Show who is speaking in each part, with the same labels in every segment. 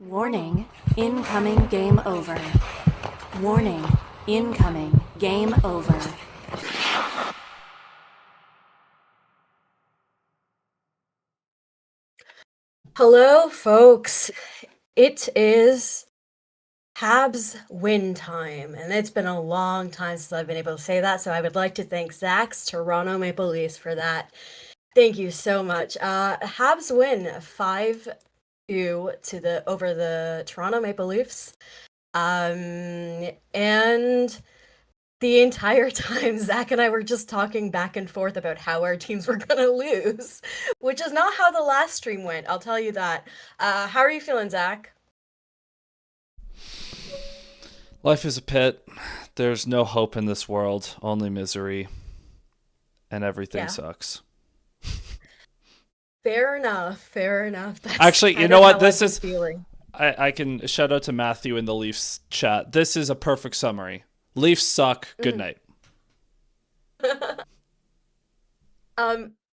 Speaker 1: Warning, incoming game over. Warning, incoming game over.
Speaker 2: Hello, folks. It is Habs win time, and it's been a long time since I've been able to say that, so I would like to thank Zach's Toronto Maple Leafs for that. Thank you so much. Habs win 5-2 over the Toronto Maple Leafs. And the entire time, Zach and I were just talking back and forth about how our teams were going to lose, which is not how the last stream went, I'll tell you that. How are you feeling, Zach?
Speaker 3: Life is a pit. There's no hope in this world, only misery, and everything
Speaker 2: Yeah,
Speaker 3: sucks.
Speaker 2: fair enough, fair enough. That's
Speaker 3: Actually, you
Speaker 2: kind
Speaker 3: know
Speaker 2: of
Speaker 3: what?
Speaker 2: how I've
Speaker 3: This
Speaker 2: been
Speaker 3: is.
Speaker 2: feeling.
Speaker 3: I can shout out to Matthew in the Leafs chat. This is a perfect summary. Leafs suck. Good
Speaker 2: Mhm.
Speaker 3: night.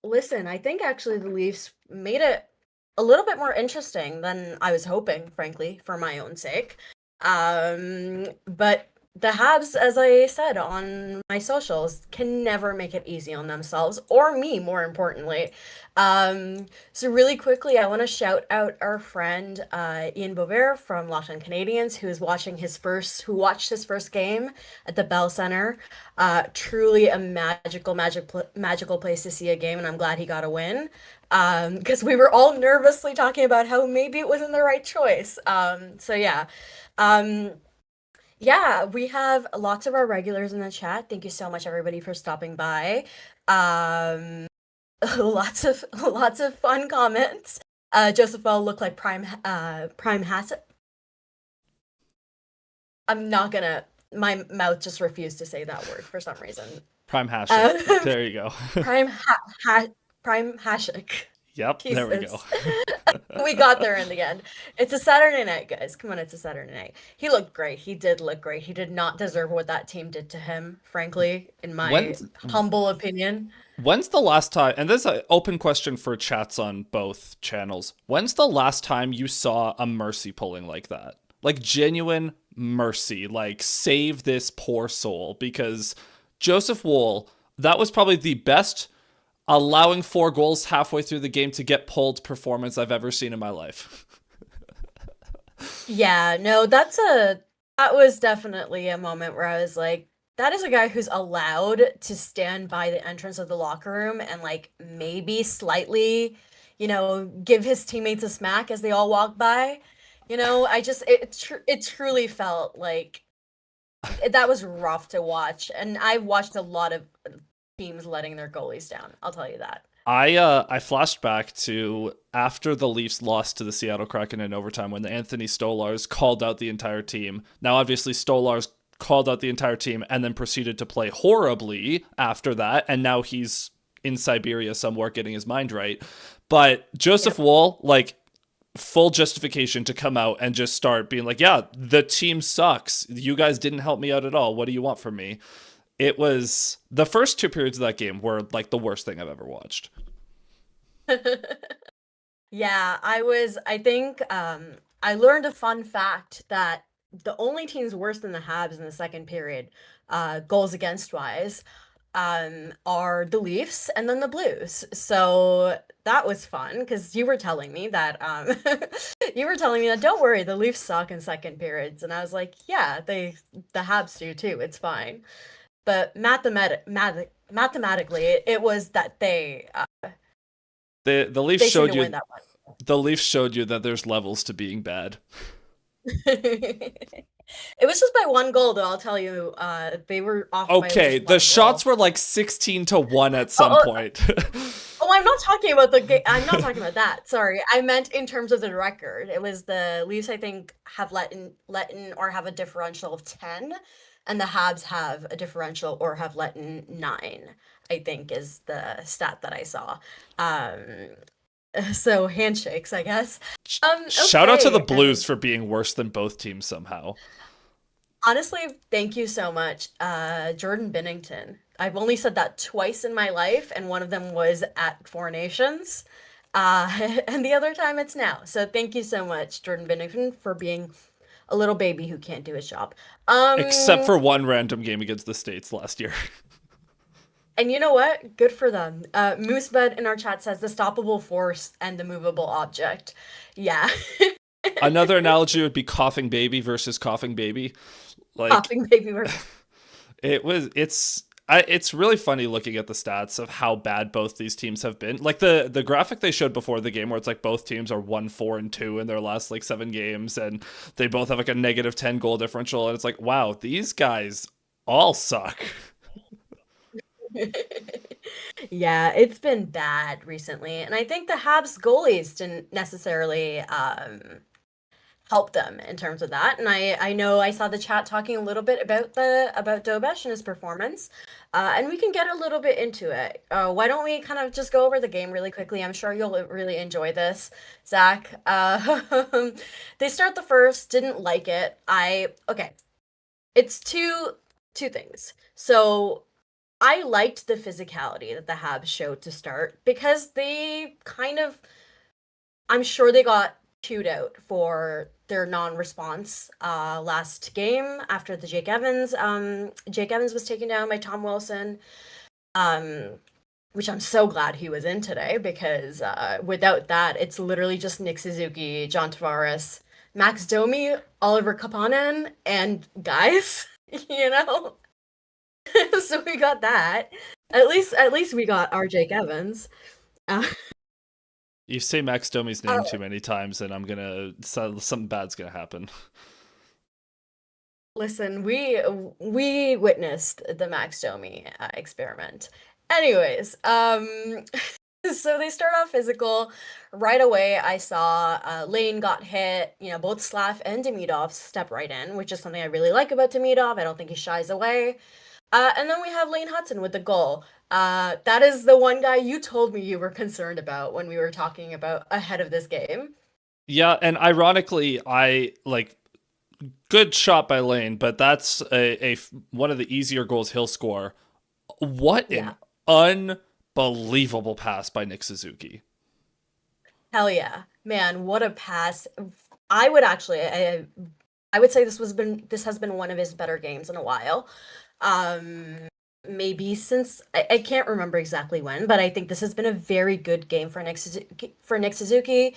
Speaker 2: Listen, I think actually the Leafs made it a little bit more interesting than I was hoping, frankly, for my own sake. But the Habs, as I said on my socials, can never make it easy on themselves or me, more importantly. So really quickly, I want to shout out our friend Ian Bover from Locked On Canadiens, who watched his first game at the Bell Center. Truly a magical place to see a game, and I'm glad he got a win. Because we were all nervously talking about how maybe it wasn't the right choice. So yeah. Um, yeah, we have lots of our regulars in the chat. Thank you so much, everybody, for stopping by. Um, lots of fun comments. Joseph Bell looked like Prime Hassett. I'm not gonna. My mouth just refused to say that word for some reason.
Speaker 3: Prime Hashik.
Speaker 2: Uh,
Speaker 3: There you go.
Speaker 2: Prime Prime Hashik.
Speaker 3: Yep, there we go.
Speaker 2: Jesus. We got there in the end. It's a Saturday night, guys. Come on, it's a Saturday night. He looked great. He did look great. He did not deserve what that team did to him, frankly, in my
Speaker 3: When's
Speaker 2: humble opinion.
Speaker 3: when's the last time? And this is an open question for chats on both channels. When's the last time you saw a mercy pulling like that? Like genuine mercy, like save this poor soul, because Joseph Wool, that was probably the best allowing 4 goals halfway through the game to get pulled performance I've ever seen in my life.
Speaker 2: Yeah, no, that was definitely a moment where I was like, that is a guy who's allowed to stand by the entrance of the locker room and like maybe slightly, give his teammates a smack as they all walk by. I just it truly felt like that was rough to watch, and I've watched a lot of teams letting their goalies down. I'll tell you that.
Speaker 3: I flashed back to after the Leafs lost to the Seattle Kraken in overtime when the Anthony Stolars called out the entire team. Now, obviously, Stolars called out the entire team and then proceeded to play horribly after that, and now he's in Siberia somewhere getting his mind right. But Joseph
Speaker 2: Yep.
Speaker 3: Woll, like, full justification to come out and just start being like, yeah, the team sucks. You guys didn't help me out at all. What do you want from me? It was the first 2 periods of that game were like the worst thing I've ever watched.
Speaker 2: Yeah, I think I learned a fun fact that the only teams worse than the Habs in the second period, goals against wise, are the Leafs and then the Blues. So that was fun because you were telling me that don't worry, the Leafs suck in second periods, and I was like, yeah, the Habs do too. It's fine. But mathematically, it was that
Speaker 3: The Leafs
Speaker 2: they seem
Speaker 3: showed
Speaker 2: to win
Speaker 3: you
Speaker 2: that one.
Speaker 3: the Leafs showed you that there's levels to being bad.
Speaker 2: It was just by one goal, though. I'll tell you, they were off by
Speaker 3: Okay,
Speaker 2: just
Speaker 3: the
Speaker 2: one
Speaker 3: shots
Speaker 2: goal.
Speaker 3: were like 16-1 at
Speaker 2: Oh,
Speaker 3: some point.
Speaker 2: I'm not talking about the game. I'm not talking about that. Sorry, I meant in terms of the record. It was the Leafs. I think have let in or have a differential of 10, and the Habs have a differential or have let in 9. I think is the stat that I saw. Um, so handshakes, I guess.
Speaker 3: Shout out to the
Speaker 2: Okay.
Speaker 3: Blues for being worse than both teams somehow.
Speaker 2: Honestly, thank you so much. Jordan Binnington. I've only said that twice in my life, and one of them was at Four Nations. And the other time it's now. So thank you so much, Jordan Binnington, for being a little baby who can't do his job.
Speaker 3: Except for one random game against the States last year.
Speaker 2: And you know what? Good for them. Moosebud in our chat says the stoppable force and the movable object. Yeah.
Speaker 3: Another analogy would be coughing baby versus coughing baby. Like,
Speaker 2: Coughing baby versus.
Speaker 3: It's really funny looking at the stats of how bad both these teams have been. Like the graphic they showed before the game where it's like both teams are 1-4-2 in their last like 7 games and they both have like a -10 goal differential, and it's like, wow, these guys all suck.
Speaker 2: Yeah, it's been bad recently. And I think the Habs goalies didn't necessarily help them in terms of that. And I know I saw the chat talking a little bit about Dobesh and his performance. And we can get a little bit into it. Why don't we kind of just go over the game really quickly? I'm sure you'll really enjoy this, Zach. They start the first, didn't like it. Okay. It's two things. So I liked the physicality that the Habs showed to start because they kind of, I'm sure they got chewed out for their non-response last game after the Jake Evans was taken down by Tom Wilson, which I'm so glad he was in today because without that, it's literally just Nick Suzuki, John Tavares, Max Domi, Oliver Kapanen, and guys, you know? So we got that. At least we got our Jake Evans.
Speaker 3: You say Max Domi's name too many times, and something bad's gonna happen.
Speaker 2: Listen, we witnessed the Max Domi experiment. Anyways, so they start off physical. Right away, I saw Lane got hit. You know, both Slav and Demidov step right in, which is something I really like about Demidov. I don't think he shies away. And then we have Lane Hudson with the goal. That is the one guy you told me you were concerned about when we were talking about ahead of this game.
Speaker 3: Yeah, and ironically, good shot by Lane, but that's a one of the easier goals he'll score. What an unbelievable pass by Nick Suzuki.
Speaker 2: Hell yeah. Man, what a pass. I would say this has been one of his better games in a while. Maybe since I can't remember exactly when, but I think this has been a very good game for Nick Suzuki.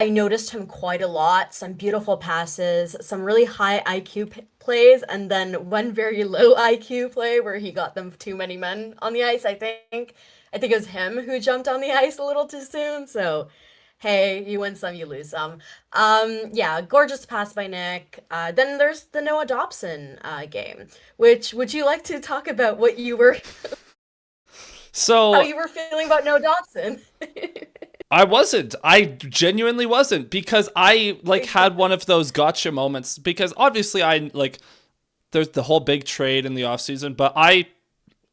Speaker 2: I noticed him quite a lot, some beautiful passes, some really high IQ plays, and then one very low IQ play where he got them too many men on the ice. I think it was him who jumped on the ice a little too soon. So hey, you win some, you lose some. Yeah, gorgeous pass by Nick. Then there's the Noah Dobson game, which would you like to talk about what you were how you were feeling about Noah Dobson?
Speaker 3: I genuinely wasn't, because I had one of those gotcha moments, because obviously there's the whole big trade in the offseason, but I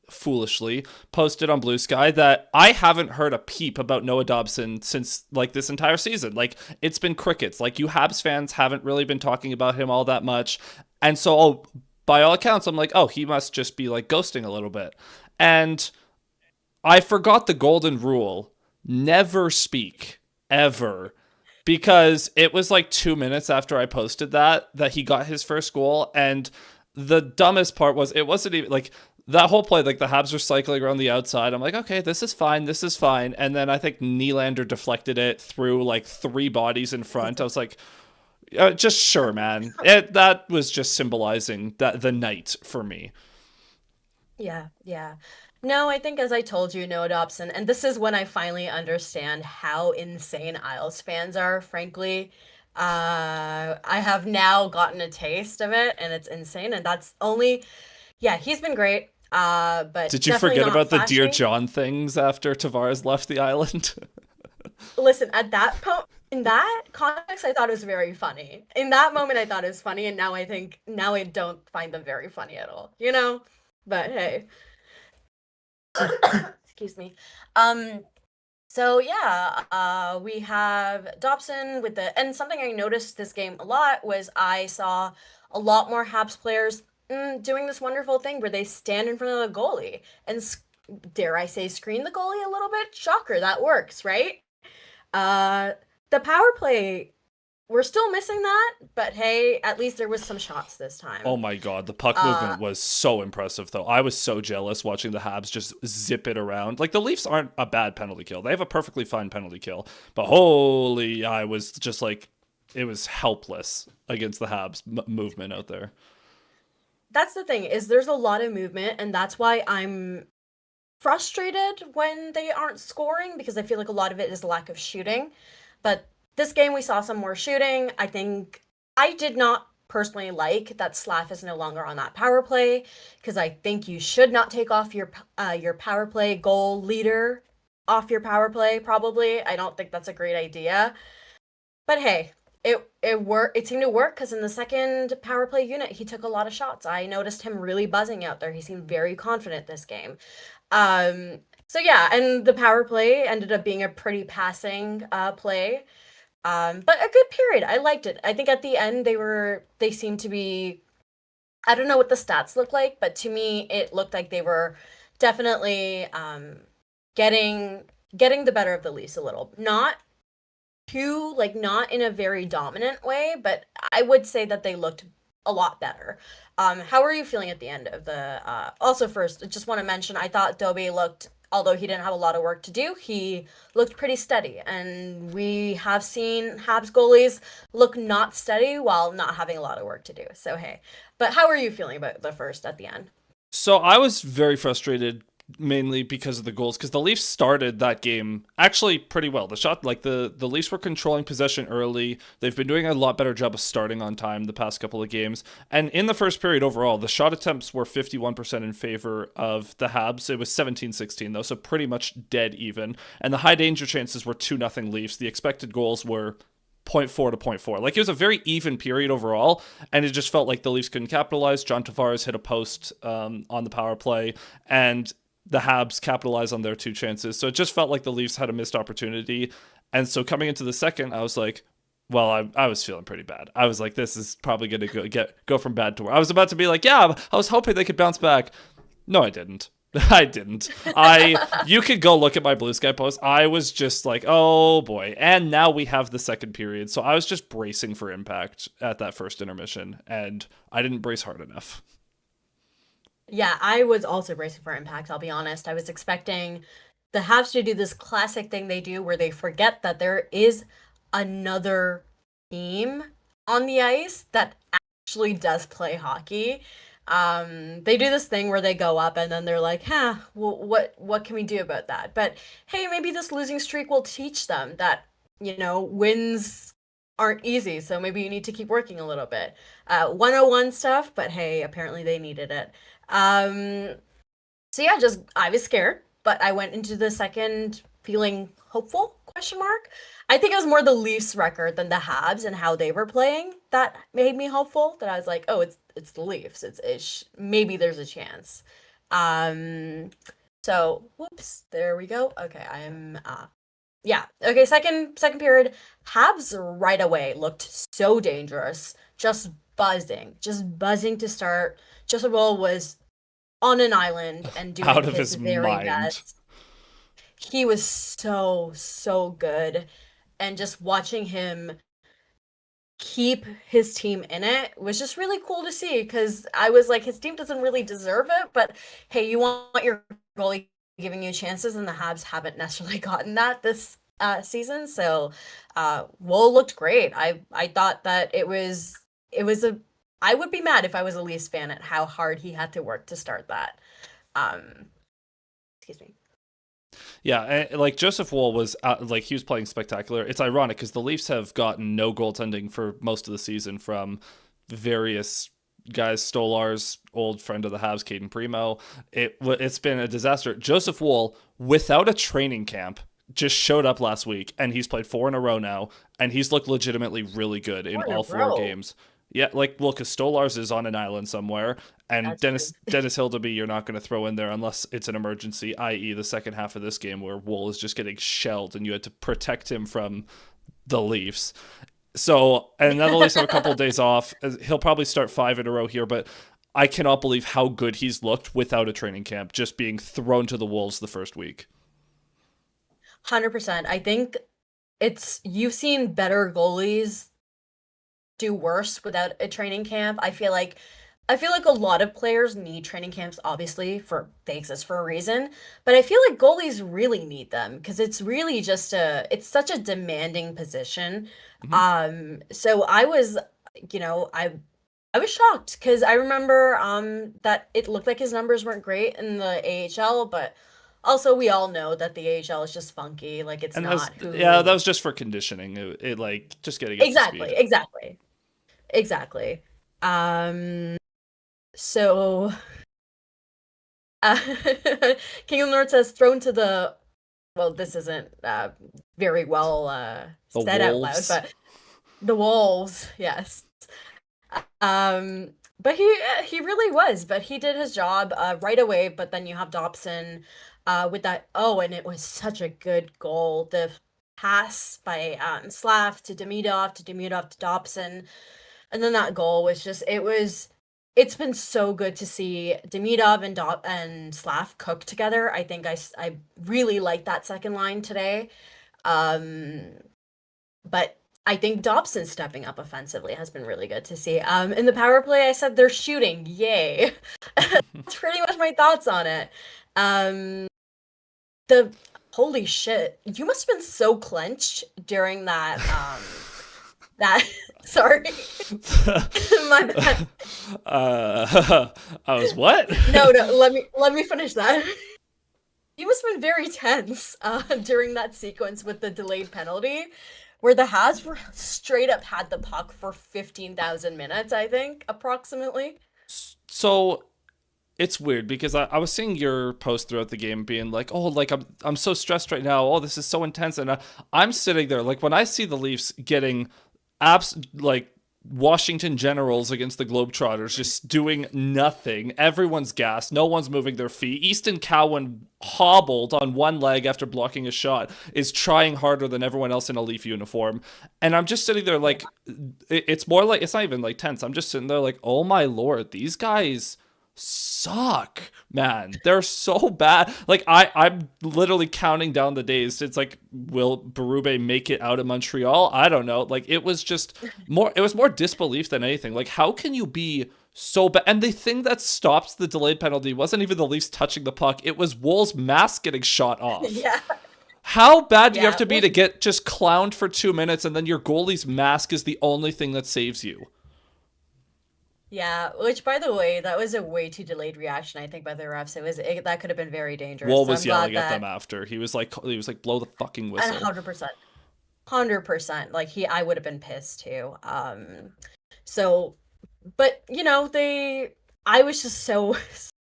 Speaker 3: foolishly posted on Bluesky that I haven't heard a peep about Noah Dobson since this entire season. It's been crickets. You Habs fans haven't really been talking about him all that much. And so by all accounts, I'm like, oh, he must just be ghosting a little bit. And I forgot the golden rule. Never speak ever, because it was 2 minutes after I posted that he got his first goal. And the dumbest part was, it wasn't even that whole play, the Habs were cycling around the outside. I'm like, okay, this is fine. And then I think Nylander deflected it through 3 bodies in front. I was like, just sure, man. That was just symbolizing the night for me.
Speaker 2: Yeah. No, I think, as I told you, Noah Dobson, and this is when I finally understand how insane Isles fans are, frankly. I have now gotten a taste of it, and it's insane, and that's only... Yeah, he's been great. But
Speaker 3: did you forget about the Dear John things after Tavares left the island?
Speaker 2: Listen, in that context, I thought it was very funny. In that moment, I thought it was funny, and now I don't find them very funny at all. You know? But hey. Excuse me. So yeah, we have Dobson and something I noticed this game a lot was I saw a lot more Habs players doing this wonderful thing where they stand in front of the goalie and, dare I say, screen the goalie a little bit. Shocker, that works, right? The power play, we're still missing that, but hey, at least there was some shots this
Speaker 3: Oh
Speaker 2: time.
Speaker 3: my god, the puck movement was so impressive though. I was so jealous watching the Habs just zip it around. Like the Leafs aren't a bad penalty kill. They have a perfectly fine penalty kill. But holy, I was just like it was helpless against the Habs movement out there.
Speaker 2: That's the thing, is there's a lot of movement, and that's why I'm frustrated when they aren't scoring, because I feel like a lot of it is lack of shooting. But this game we saw some more shooting. I think I did not personally like that Slav is no longer on that power play, because I think you should not take off your power play goal leader off your power play. Probably, I don't think that's a great idea. But hey, it worked. It seemed to work because in the second power play unit, he took a lot of shots. I noticed him really buzzing out there. He seemed very confident this game. Um, so yeah, and the power play ended up being a pretty passing play. But a good period. I liked it. I think at the end they seemed to be, I don't know what the stats look like, but to me it looked like they were definitely getting getting the better of the Leafs a little. Not too, like, not in a very dominant way, but I would say that they looked a lot better. How are you feeling at the end of the also first, I just want to mention I thought Dobie looked, although he didn't have a lot of work to do, he looked pretty steady. And we have seen Habs goalies look not steady while not having a lot of work to do. So hey. But how are you feeling about the first at the end?
Speaker 3: So I was very frustrated mainly because of the goals because the Leafs started that game actually pretty well. The Leafs were controlling possession early. They've been doing a lot better job of starting on time the past couple of games. And in the first period overall, the shot attempts were 51% in favor of the Habs. It was 17-16 though, so pretty much dead even. And the high danger chances were 2-0 Leafs. The expected goals were point 0.4 to point 0.4. Like it was a very even period overall, and it just felt like the Leafs couldn't capitalize. John Tavares hit a post on the power play, and the Habs capitalized on their two chances. So it just felt like the Leafs had a missed opportunity. And so coming into the second, I was like, well, I was feeling pretty bad. I was like, this is probably going to go from bad to worse. I was about to be like, yeah, I was hoping they could bounce back. No, I didn't. I didn't. You could go look at my Bluesky post. I was just like, oh boy. And now we have the second period. So I was just bracing for impact at that first intermission, and I didn't brace hard enough.
Speaker 2: Yeah, I was also bracing for impact, I'll be honest. I was expecting the Habs to do this classic thing they do where they forget that there is another team on the ice that actually does play hockey. They do this thing where they go up and then they're like, huh, well, what can we do about that? But hey, maybe this losing streak will teach them that, wins aren't easy, so maybe you need to keep working a little bit. 101 stuff, but hey, apparently they needed it. Um, so yeah, just I was scared, but I went into the second feeling hopeful, question mark. I think it was more the Leafs record than the Habs and how they were playing that made me hopeful. That I was like, oh, it's the Leafs. Maybe there's a chance. Um, so whoops, there we go. Okay, I'm yeah. Okay, second period, Habs right away looked so dangerous, just buzzing to start. Joseph Woll was on an island and doing
Speaker 3: Out of
Speaker 2: his
Speaker 3: his
Speaker 2: very
Speaker 3: mind.
Speaker 2: best. He was so good, and just watching him keep his team in it was just really cool to see, because I was like, his team doesn't really deserve it, but hey, you want your goalie giving you chances, and the Habs haven't necessarily gotten that this season. So Wool looked great. I thought that it was a I would be mad if I was a Leafs fan at how hard he had to work to start that. Um, excuse me.
Speaker 3: Yeah, and, like Joseph Woll was like he was playing spectacular. It's ironic because the Leafs have gotten no goaltending for most of the season from various guys. Stolar's old friend of the Habs, Caden Primo. It's been a disaster. Joseph Woll, without a training camp, just showed up last week, and he's played 4 in a row now, and he's looked legitimately really good in
Speaker 2: What in a
Speaker 3: all 4
Speaker 2: row?
Speaker 3: games. Yeah, like, well, because Stolar's is on an island somewhere, and
Speaker 2: That's true.
Speaker 3: Dennis Hildeby you're not going to throw in there unless it's an emergency, i.e. the second half of this game where Wool is just getting shelled and you had to protect him from the Leafs. So, and then the Leafs have a couple of days off. He'll probably start 5 in a row here, but I cannot believe how good he's looked without a training camp, just being thrown to the Wolves the first week.
Speaker 2: 100%. I think you've seen better goalies do worse without a training camp. I feel like a lot of players need training camps, obviously, for they exist for a reason. But I feel like goalies really need them because it's really just it's such a demanding position.
Speaker 3: Mhm.
Speaker 2: So I was shocked because I remember that it looked like his numbers weren't great in the AHL, but also we all know that the AHL is just funky. Like it's
Speaker 3: And that's
Speaker 2: not
Speaker 3: yeah, that
Speaker 2: who
Speaker 3: was just for conditioning. It like just getting up to
Speaker 2: exactly,
Speaker 3: speed.
Speaker 2: exactly, exactly. Um, so Uh, King of the North says thrown to the well, this isn't very well
Speaker 3: The
Speaker 2: said out loud,
Speaker 3: Wolves.
Speaker 2: but the Wolves, yes. Um, but he really was, but he did his job right away. But then you have Dobson with that. Oh, and it was such a good goal. The pass by Slav to Demidov to Dobson, and then that goal was just it's been so good to see Demidov and Slav cook together. I think I really like that second line today. Um, but I think Dobson stepping up offensively has been really good to see. In the power play, I said they're shooting. Yay. That's pretty much my thoughts on it. Um, the holy shit. You must have been so clenched during that sorry. My bad.
Speaker 3: I was what?
Speaker 2: No, no, let me finish that. You must have been very tense during that sequence with the delayed penalty, where the Habs were straight up had the puck for 15,000 minutes, I think, approximately.
Speaker 3: So it's weird because I was seeing your post throughout the game being like, oh, like I'm so stressed right now. Oh, this is so intense. And I'm sitting there like when I see the Leafs getting like Washington Generals against the Globetrotters just doing nothing. Everyone's gassed. No one's moving their feet. Easton Cowan, hobbled on one leg after blocking a shot, is trying harder than everyone else in a Leaf uniform. And I'm just sitting there like, it's more like, it's not even like tense. I'm just sitting there like, oh my lord, these guys suck, man. They're so bad. Like I'm literally counting down the days. It's like, will Berube make it out of Montreal? I don't know. Like it was just more. It was more disbelief than anything. Like how can you be so bad? And the thing that stops the delayed penalty wasn't even the Leafs touching the puck. It was Wool's mask getting shot off.
Speaker 2: Yeah,
Speaker 3: How bad do you have
Speaker 2: yeah.
Speaker 3: to be
Speaker 2: Well,
Speaker 3: to get just clowned for 2 minutes and then your goalie's mask is the only thing that saves you?
Speaker 2: yeah. Which, by the way, that was a way too delayed reaction, I think, by the refs. That could have been very dangerous.
Speaker 3: Wool
Speaker 2: So
Speaker 3: was
Speaker 2: I'm glad
Speaker 3: yelling at them
Speaker 2: that,
Speaker 3: after. He was like, blow the fucking
Speaker 2: and
Speaker 3: whistle.
Speaker 2: 100%, 100%. Like I would have been pissed too. So, but I was just so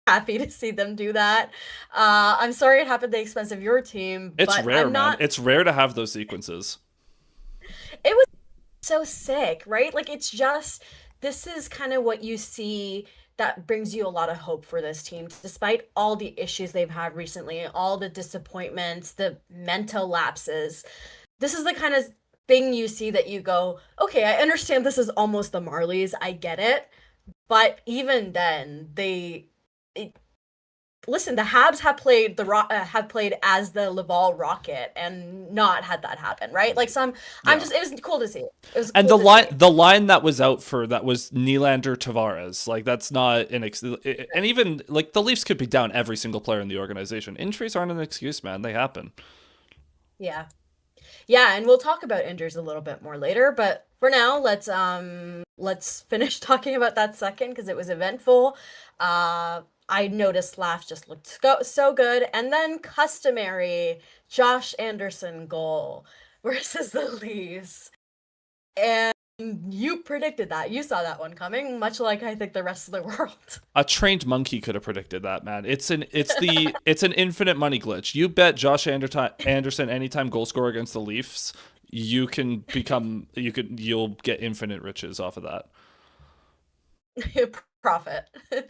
Speaker 2: happy to see them do that. I'm sorry it happened at the expense of your team,
Speaker 3: It's
Speaker 2: but
Speaker 3: rare,
Speaker 2: I'm
Speaker 3: man.
Speaker 2: not.
Speaker 3: It's rare to have those sequences.
Speaker 2: It was so sick, right? Like it's just this is kind of what you see that brings you a lot of hope for this team, despite all the issues they've had recently, all the disappointments, the mental lapses. This is the kind of thing you see that you go, okay, I understand this is almost the Marlies, I get it, but even then, it, listen, the Habs have played as the Laval Rocket and not had that happen, right? Like I'm
Speaker 3: Yeah.
Speaker 2: just it was cool to see. It was
Speaker 3: And
Speaker 2: cool
Speaker 3: the
Speaker 2: to
Speaker 3: line
Speaker 2: see.
Speaker 3: the line that was out for that was Nylander Tavares. Like that's not and even like the Leafs could be down every single player in the organization. Injuries aren't an excuse, man. They happen.
Speaker 2: Yeah. Yeah, and we'll talk about injuries a little bit more later, but for now, let's finish talking about that second because it was eventful. I noticed Laugh just looked so good, and then customary Josh Anderson goal versus the Leafs. And you predicted that. You saw that one coming, much like I think the rest of the world.
Speaker 3: A trained monkey could have predicted that, man. It's an infinite money glitch. You bet Anderson anytime goal scorer against the Leafs, you'll get infinite riches off of that.
Speaker 2: Profit.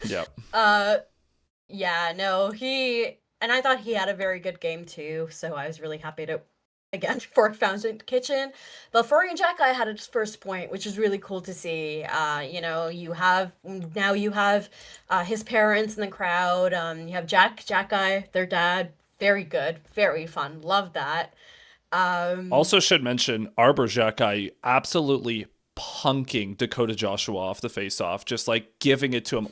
Speaker 3: Yeah.
Speaker 2: uh yeah, no, and I thought he had a very good game too, so I was really happy to again for Fountain Kitchen. But Florian Jacki had his first point, which is really cool to see. You have his parents in the crowd. You have Jacki, their dad, very good, very fun. Love that.
Speaker 3: Also should mention Arbor-Xhekaj absolutely punking Dakota Joshua off the face-off, just like giving it to him,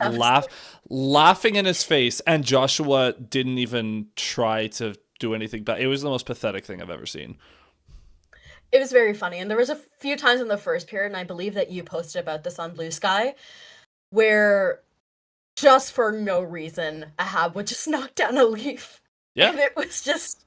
Speaker 3: laughing in his face, and Joshua didn't even try to do anything bad. It was the most pathetic thing I've ever seen.
Speaker 2: It was very funny, and there was a few times in the first period, and I believe that you posted about this on Bluesky, where just for no reason, a Hab would just knock down a Leaf.
Speaker 3: Yeah.
Speaker 2: And it was just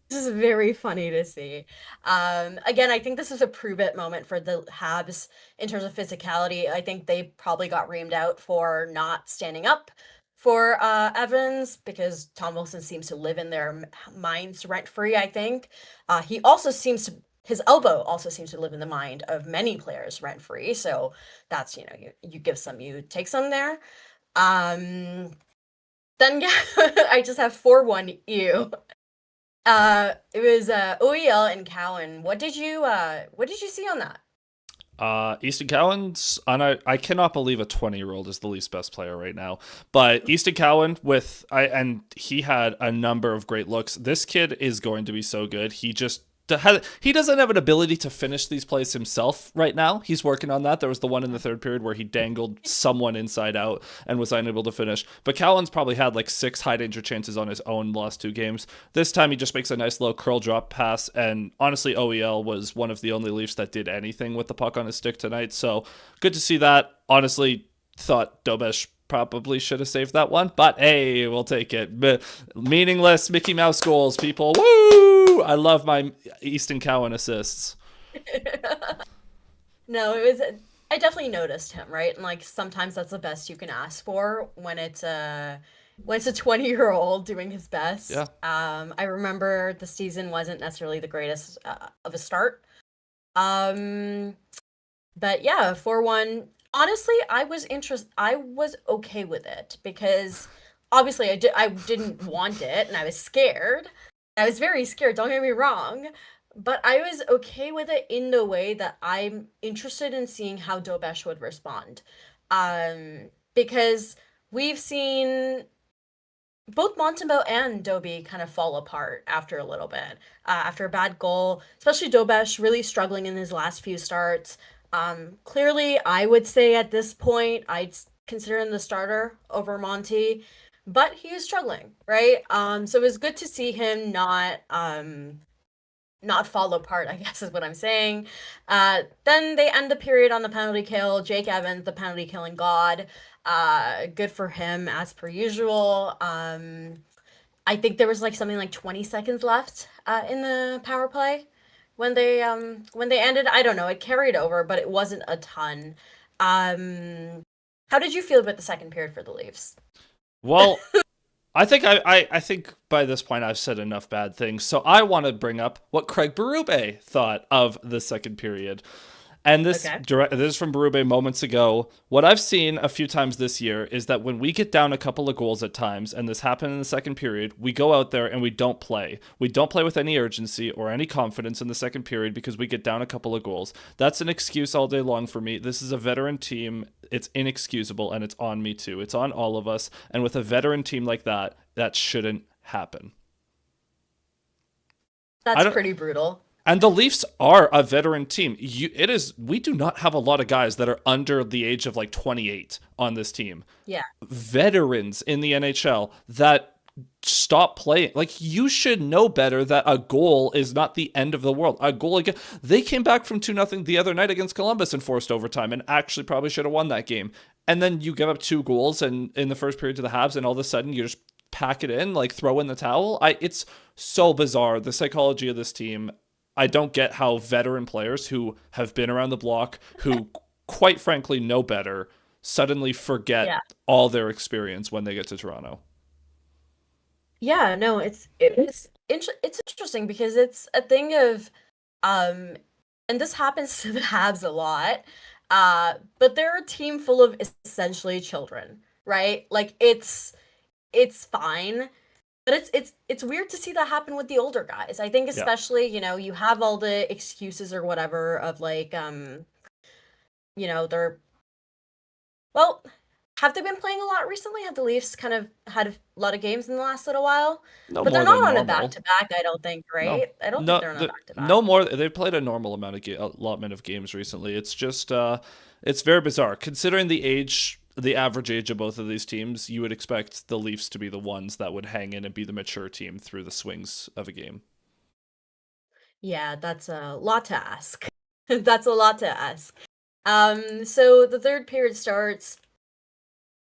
Speaker 2: very funny to see. Again, I think this is a prove it moment for the Habs in terms of physicality. I think they probably got reamed out for not standing up for Evans, because Tom Wilson seems to live in their minds rent free. I think he also seems to. His elbow also seems to live in the mind of many players rent free. So that's, you give some, you take some there. Then yeah, I just have 4-1 EU. It was OEL and Cowan. What did you see on that?
Speaker 3: Easton Cowan's I cannot believe a 20-year-old is the Leafs' best player right now. But Easton Cowan and he had a number of great looks. This kid is going to be so good. He doesn't have an ability to finish these plays himself right now. He's working on that. There was the one in the third period where he dangled someone inside out and was unable to finish. But Cowan's probably had like 6 high danger chances on his own last 2 games. This time he just makes a nice little curl drop pass. And honestly, OEL was one of the only Leafs that did anything with the puck on his stick tonight. So good to see that. Honestly, thought Dobesh probably should have saved that one, but hey, we'll take it. Meaningless Mickey Mouse goals, people. Woo! I love my Easton Cowan assists.
Speaker 2: No, I definitely noticed him, right? And like sometimes that's the best you can ask for when it's a 20-year-old doing his best.
Speaker 3: Yeah.
Speaker 2: I remember the season wasn't necessarily the greatest of a start. But yeah, 4-1. Honestly, I was okay with it, because obviously I didn't want it, and I was scared. I was very scared, don't get me wrong, but I was okay with it in the way that I'm interested in seeing how Dobesh would respond. Because we've seen both Montembeault and Dobie kind of fall apart after a little bit. After a bad goal, especially Dobesh really struggling in his last few starts. Clearly, I would say at this point, I'd consider him the starter over Monty, but he is struggling, right? So it was good to see him not fall apart, I guess is what I'm saying. Then they end the period on the penalty kill. Jake Evans, the penalty killing god. Good for him, as per usual. I think there was something like 20 seconds left in the power play when they ended. I don't know, it carried over, but it wasn't a ton. How did you feel about the second period for the Leafs?
Speaker 3: Well, I think by this point I've said enough bad things, so I want to bring up what Craig Berube thought of the second period. And this is from Berube moments ago. What I've seen a few times this year is that when we get down a couple of goals at times, and this happened in the second period, we go out there and we don't play. We don't play with any urgency or any confidence in the second period because we get down a couple of goals. That's an excuse all day long for me. This is a veteran team. It's inexcusable, and it's on me too. It's on all of us. And with a veteran team like that, that shouldn't happen.
Speaker 2: That's pretty brutal.
Speaker 3: And the Leafs are a veteran team. We do not have a lot of guys that are under the age of 28 on this team.
Speaker 2: Yeah.
Speaker 3: Veterans in the NHL that stop playing. You should know better that a goal is not the end of the world. A goal again. They came back from 2-0 the other night against Columbus and forced overtime and actually probably should have won that game. And then you give up 2 goals and in the first period to the Habs, and all of a sudden you just pack it in, throw in the towel. It's so bizarre, the psychology of this team. I don't get how veteran players who have been around the block, who quite frankly know better, suddenly forget all their experience when they get to Toronto.
Speaker 2: Yeah, no, it's interesting because it's a thing of, and this happens to the Habs a lot, but they're a team full of essentially children, right? It's fine. But it's weird to see that happen with the older guys. I think especially, you have all the excuses or whatever of they're, well, Have they been playing a lot recently? Have the Leafs kind of had a lot of games in the last little while?
Speaker 3: No
Speaker 2: But they're
Speaker 3: more than
Speaker 2: not on a
Speaker 3: normal.
Speaker 2: back-to-back, I don't think,
Speaker 3: No,
Speaker 2: right? I don't think
Speaker 3: no,
Speaker 2: they're on a back-to-back.
Speaker 3: no more. They played a normal amount of allotment of games recently. It's just, it's very bizarre considering the average age of both of these teams. You would expect the Leafs to be the ones that would hang in and be the mature team through the swings of a game.
Speaker 2: Yeah, that's a lot to ask. That's a lot to ask. So the third period starts.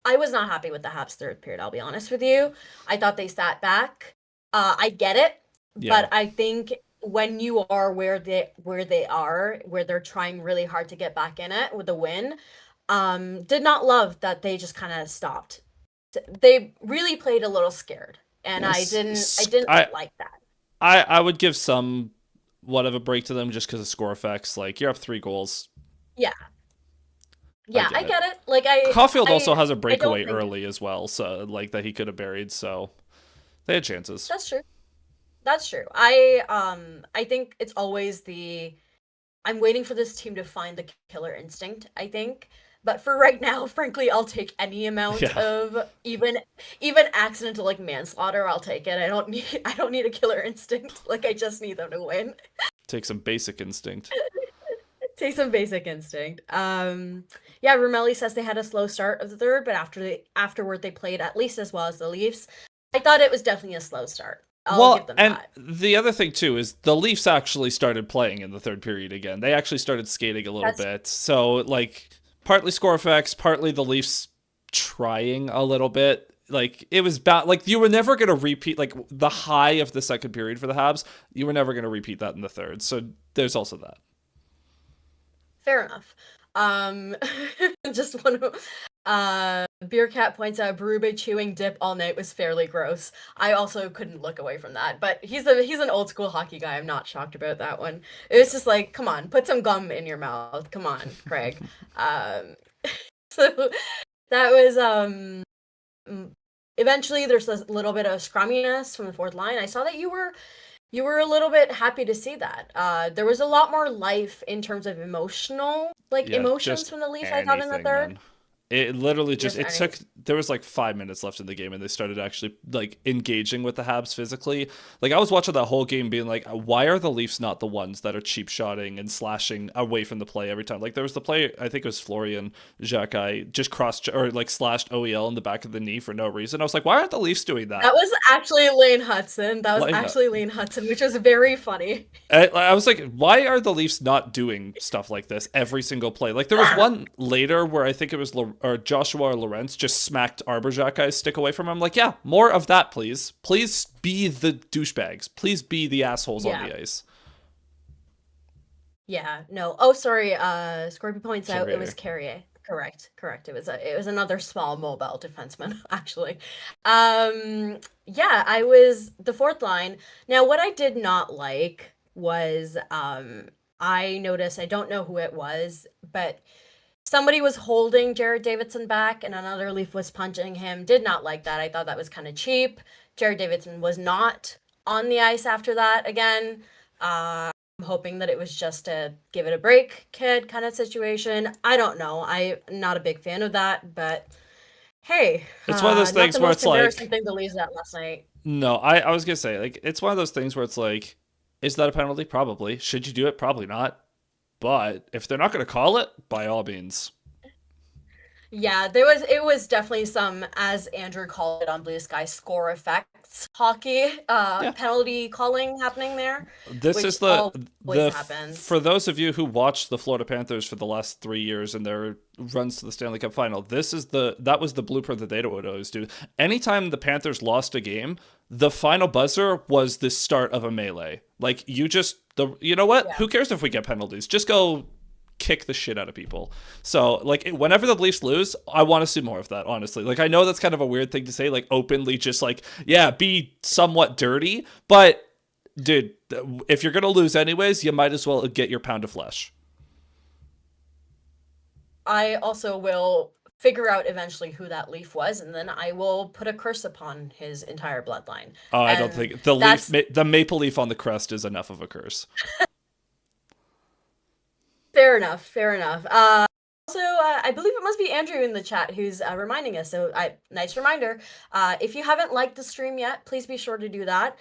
Speaker 2: I was not happy with the Habs third period, I'll be honest with you. I thought they sat back. I get it,
Speaker 3: Yeah.
Speaker 2: but I think when you are where they're trying really hard to get back in it with a win, did not love that they just kind of stopped. They really played a little scared, and I didn't like that.
Speaker 3: I would give some of a break to them just because of score effects. Like, you're up 3 goals.
Speaker 2: Yeah. Yeah, I get it. Like
Speaker 3: Caulfield also has a
Speaker 2: don't
Speaker 3: breakaway
Speaker 2: think
Speaker 3: early as well, so like that he could have buried. So they had chances.
Speaker 2: that's true. That's true. I think it's always I'm waiting for this team to find the killer instinct, I think. But for right now, frankly, I'll take any amount
Speaker 3: Yeah.
Speaker 2: of even accidental like manslaughter, I'll take it. I don't need a killer instinct. Like I just need them to win.
Speaker 3: Take some basic instinct.
Speaker 2: Take some basic instinct. Yeah, Romelli says they had a slow start of the third, but afterward they played at least as well as the Leafs. I thought it was definitely a slow start. I'll give them that.
Speaker 3: The other thing too is the Leafs actually started playing in the third period again. They actually started skating a little bit. So like partly score effects, partly the Leafs trying a little bit. Like it was bad. Like you were never going to repeat like the high of the second period for the Habs. You were never going to repeat that in the third. So there's also that.
Speaker 2: Fair enough. Just one Beer Cat points out Berube chewing dip all night was fairly gross. I also couldn't look away from that, but he's an old school hockey guy. I'm not shocked about that one. It was just like, come on, put some gum in your mouth. Come on, Craig. So that was eventually there's a little bit of scrumminess from the fourth line. I saw that you were a little bit happy to see that. There was a lot more life in terms of emotions from the Leafs, I thought, in the third.
Speaker 3: Man. It literally there was like 5 minutes left in the game and they started actually like engaging with the Habs physically. Like I was watching that whole game being like, why are the Leafs not the ones that are cheap shotting and slashing away from the play every time? Like there was the play, I think it was Florian Jacquet just slashed OEL in the back of the knee for no reason. I was like, why aren't the Leafs doing that?
Speaker 2: That was actually Lane Hudson. Lane Hudson, which was very funny.
Speaker 3: I was like, why are the Leafs not doing stuff like this every single play? Like there was one later where I think it was Joshua or Lawrence just smacked Arbor-Jacquet's stick away from him. Like, yeah, more of that, please. Please be the douchebags. Please be the assholes on the ice.
Speaker 2: Yeah, no. Oh, sorry. Scorpio points out it was Carrier. Correct. It was another small mobile defenseman, actually. Yeah, I was the fourth line. Now, what I did not like was I noticed, I don't know who it was, but somebody was holding Jared Davidson back and another Leaf was punching him. Did not like that. I thought that was kind of cheap. Jared Davidson was not on the ice after that again. I'm hoping that it was just a give it a break, kid kind of situation. I don't know. I'm not a big fan of that, but hey.
Speaker 3: It's one of those things where it's like...
Speaker 2: Not the most embarrassing thing to lose that last night.
Speaker 3: No, I was going to say, like, it's one of those things where it's like, is that a penalty? Probably. Should you do it? Probably not. But if they're not going to call it, by all means.
Speaker 2: Yeah, it was definitely some, as Andrew called it on Bluesky, score effects hockey penalty calling happening there.
Speaker 3: This is for those of you who watched the Florida Panthers for the last 3 years and their runs to the Stanley Cup final, that was the blueprint that they would always do. Anytime the Panthers lost a game, the final buzzer was the start of a melee. Like you know what? Yeah. Who cares if we get penalties? Just go kick the shit out of people. So like whenever the Leafs lose, I want to see more of that, honestly. Like I know that's kind of a weird thing to say, like openly just like, yeah, be somewhat dirty, but dude, if you're going to lose anyways, you might as well get your pound of flesh. I
Speaker 2: also will figure out eventually who that Leaf was, and then I will put a curse upon his entire bloodline.
Speaker 3: Oh, I don't think the maple leaf on the crest is enough of a curse.
Speaker 2: Fair enough. Also, I I believe it must be Andrew in the chat who's reminding us. So, nice reminder. If you haven't liked the stream yet, please be sure to do that.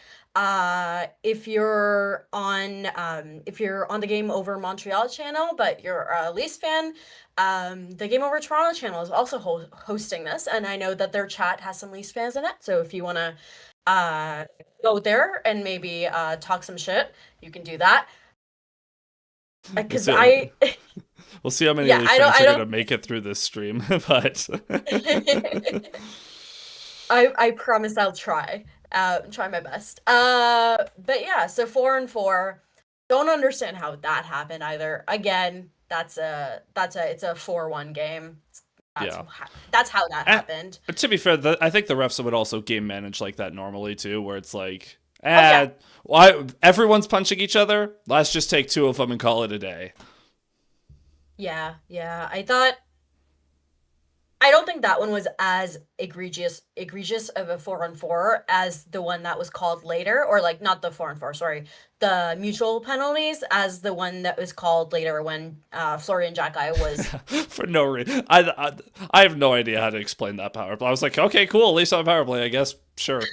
Speaker 2: If you're on the Game Over Montreal channel, but you're a Leafs fan, the Game Over Toronto channel is also hosting this, and I know that their chat has some Leafs fans in it. So if you want to go there and maybe talk some shit, you can do that. Because
Speaker 3: we'll see how many Leafs fans are going to make it through this stream, but
Speaker 2: I promise I'll try my best. But yeah, so 4-4. Don't understand how that happened either. Again, it's a 4-1 game. That's how that happened.
Speaker 3: To be fair, I think the refs would also game manage like that normally too, where it's like, everyone's punching each other. Let's just take 2 of them and call it a day.
Speaker 2: Yeah. I don't think that one was as egregious of a 4-on-4 as the one that was called later, or like not the 4-on-4, sorry, the mutual penalties, as the one that was called later when Florian Xhekaj was
Speaker 3: for no reason. I have no idea how to explain that power play. I was like, okay, cool, at least on power play, I guess, sure.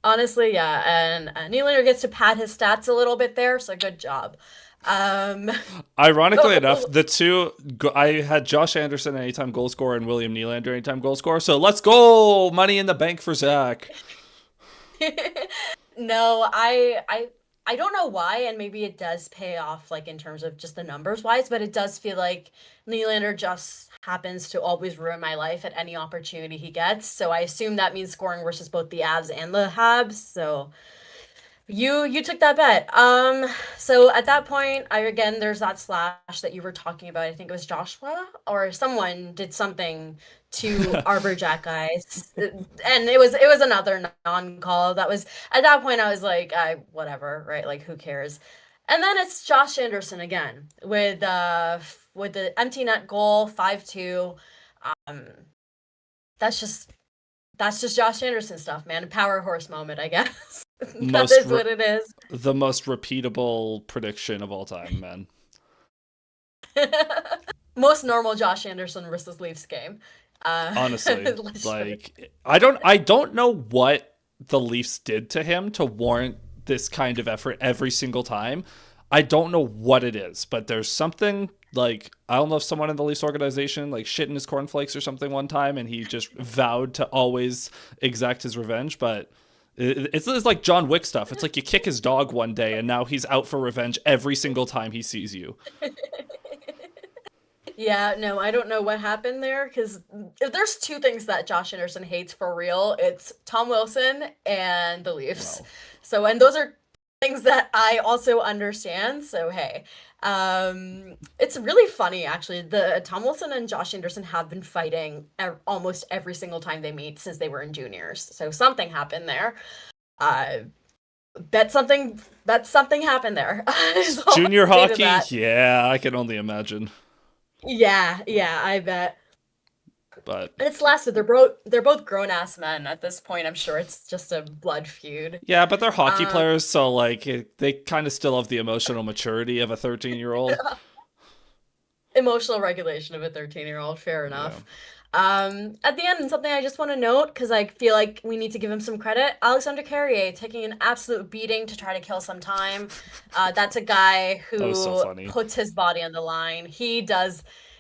Speaker 2: Honestly, yeah, and Nylander gets to pad his stats a little bit there, so good job.
Speaker 3: Ironically enough, the two, I had Josh Anderson anytime goal scorer and William Nylander anytime goal scorer, so let's go! Money in the bank for Zach.
Speaker 2: No, I don't know why, and maybe it does pay off, like, in terms of just the numbers wise, but it does feel like Nylander just happens to always ruin my life at any opportunity he gets, so I assume that means scoring versus both the Avs and the Habs, so you took that bet. So at that point, there's that slash that you were talking about. I think it was Joshua or someone did something to Arbor Xhekaj, and it was another non-call. That was, at that point I was like, whatever, right? Like, who cares? And then it's Josh Anderson again with the empty net goal, 5-2. That's just Josh Anderson stuff, man. A power horse moment, I guess. That is what it is.
Speaker 3: The most repeatable prediction of all time, man.
Speaker 2: Most normal Josh Anderson versus Leafs game.
Speaker 3: Honestly, like, I don't know what the Leafs did to him to warrant this kind of effort every single time. I don't know what it is, but there's something, like, I don't know if someone in the Leafs organization like shit in his cornflakes or something one time, and he just vowed to always exact his revenge. But it's like John Wick stuff. It's like you kick his dog one day, and now he's out for revenge every single time he sees you.
Speaker 2: Yeah, no, I don't know what happened there, because if there's 2 things that Josh Anderson hates for real, it's Tom Wilson and the Leafs. Wow. So, and those are things that I also understand, so hey. It's really funny, actually. The Tom Wilson and Josh Anderson have been fighting almost every single time they meet since they were in juniors, so something happened there. Bet something happened there.
Speaker 3: Junior hockey? Yeah, I can only imagine.
Speaker 2: Yeah, I bet.
Speaker 3: But
Speaker 2: it's lasted. They're both grown ass men at this point. I'm sure it's just a blood feud.
Speaker 3: Yeah, but they're hockey players, so like they kind of still have the emotional maturity of a 13-year-old.
Speaker 2: Emotional regulation of a 13-year-old. Fair enough. Yeah. At the end, something I just want to note, because I feel like we need to give him some credit. Alexander Carrier taking an absolute beating to try to kill some time. That's a guy who puts his body on the line.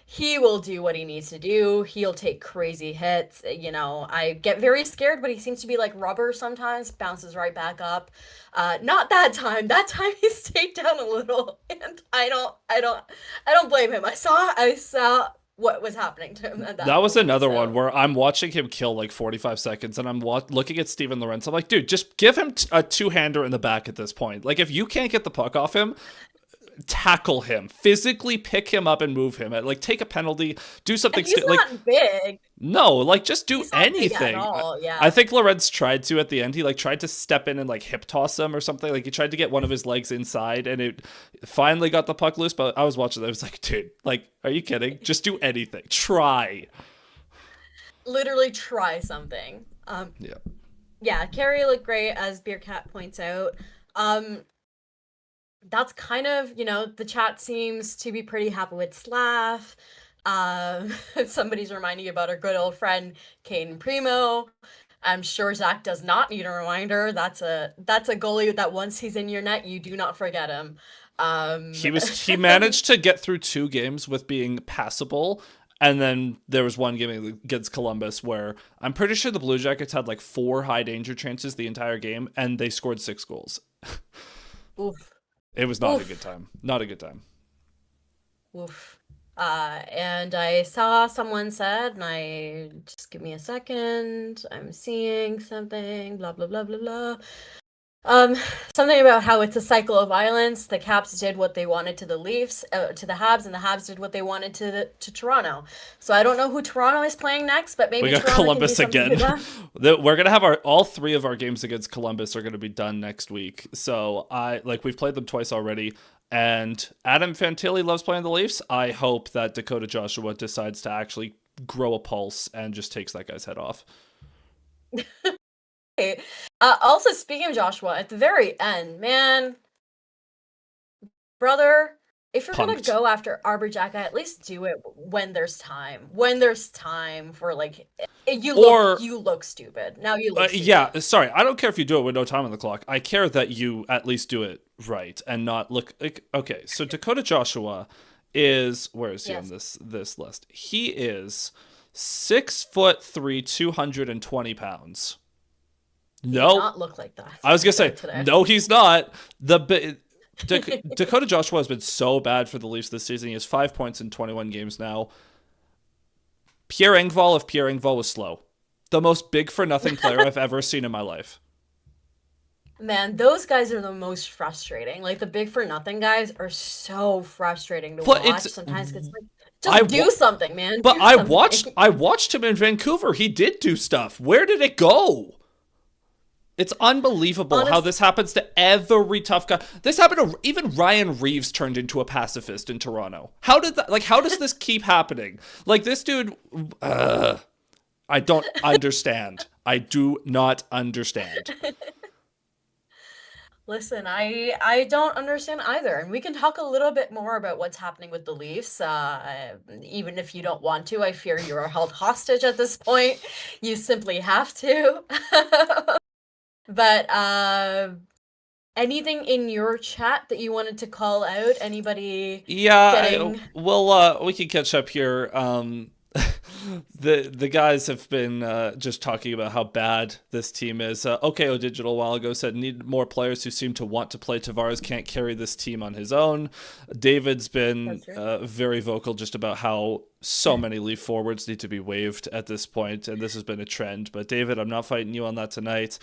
Speaker 2: He will do what he needs to do. He'll take crazy hits. You know, I get very scared, but he seems to be like rubber sometimes, bounces right back up. Not that time. That time he stayed down a little, and I don't blame him. I saw what was happening to him at that
Speaker 3: was point, another one where I'm watching him kill like 45 seconds, and I'm looking at Steven Lorentz. I'm like, dude, just give him a 2-hander in the back at this point. Like, if you can't get the puck off him, tackle him, physically pick him up and move him. Like, take a penalty, do something.
Speaker 2: He's not big.
Speaker 3: No, like, just do anything.
Speaker 2: Yeah.
Speaker 3: I think Lorentz tried to at the end. He like tried to step in and like hip toss him or something. Like, he tried to get one of his legs inside, and it finally got the puck loose. But I was watching that. I was like, dude, like, are you kidding? Just do anything. Try.
Speaker 2: Literally try something. Yeah. Carrie looked great, as Beercat points out. That's kind of, the chat seems to be pretty happy with Slav. Somebody's reminding you about our good old friend Caden Primo. I'm sure Zach does not need a reminder. That's a goalie that once he's in your net, you do not forget him.
Speaker 3: He managed to get through 2 games with being passable, and then there was one game against Columbus where I'm pretty sure the Blue Jackets had like 4 high danger chances the entire game, and they scored 6 goals.
Speaker 2: Oof.
Speaker 3: It was not
Speaker 2: Oof.
Speaker 3: a good time. Not a good time.
Speaker 2: Oof. And I saw someone said, and I just give me a second. I'm seeing something. Blah blah blah blah blah. Something about how it's a cycle of violence. The Caps did what they wanted to the Leafs, to the Habs, and the Habs did what they wanted to Toronto. So I don't know who Toronto is playing next, but maybe
Speaker 3: We got
Speaker 2: Toronto
Speaker 3: Columbus
Speaker 2: can do
Speaker 3: again.
Speaker 2: them.
Speaker 3: We're gonna have all 3 of our games against Columbus are gonna be done next week. So we've played them twice already. And Adam Fantilli loves playing the Leafs. I hope that Dakota Joshua decides to actually grow a pulse and just takes that guy's head off.
Speaker 2: Also, speaking of Joshua, at the very end, man, brother, if you're gonna go after Arbor Jack, at least do it when there's time. When there's time for you look stupid. Now you look stupid.
Speaker 3: Yeah, sorry. I don't care if you do it with no time on the clock. I care that you at least do it right and not look like. Okay, so Dakota Joshua is, where is he on this list? He is 6'3", 220 pounds. No,
Speaker 2: he does not look like that.
Speaker 3: I was gonna say today. No, he's not. Dakota Joshua has been so bad for the Leafs this season. He has 5 points in 21 games now. Pierre Engvall, if Pierre Engvall was slow, the most big for nothing player I've ever seen in my life.
Speaker 2: Man, those guys are the most frustrating. Like the big for nothing guys are so frustrating to watch. Sometimes it's like, just do something, man.
Speaker 3: But I watched him in Vancouver. He did do stuff. Where did it go? It's unbelievable how this happens to every tough guy. This happened to even Ryan Reeves turned into a pacifist in Toronto. How does this keep happening? Like this dude, I don't understand. I do not understand.
Speaker 2: Listen, I don't understand either. And we can talk a little bit more about what's happening with the Leafs. Even if you don't want to, I fear you are held hostage at this point. You simply have to. But anything in your chat that you wanted to call out? Anybody?
Speaker 3: Yeah, we can catch up here. The guys have been just talking about how bad this team is. OKO Digital a while ago said need more players who seem to want to play. Tavares can't carry this team on his own. David's been very vocal just about how so many Leaf forwards need to be waived at this point, and this has been a trend. But David, I'm not fighting you on that tonight.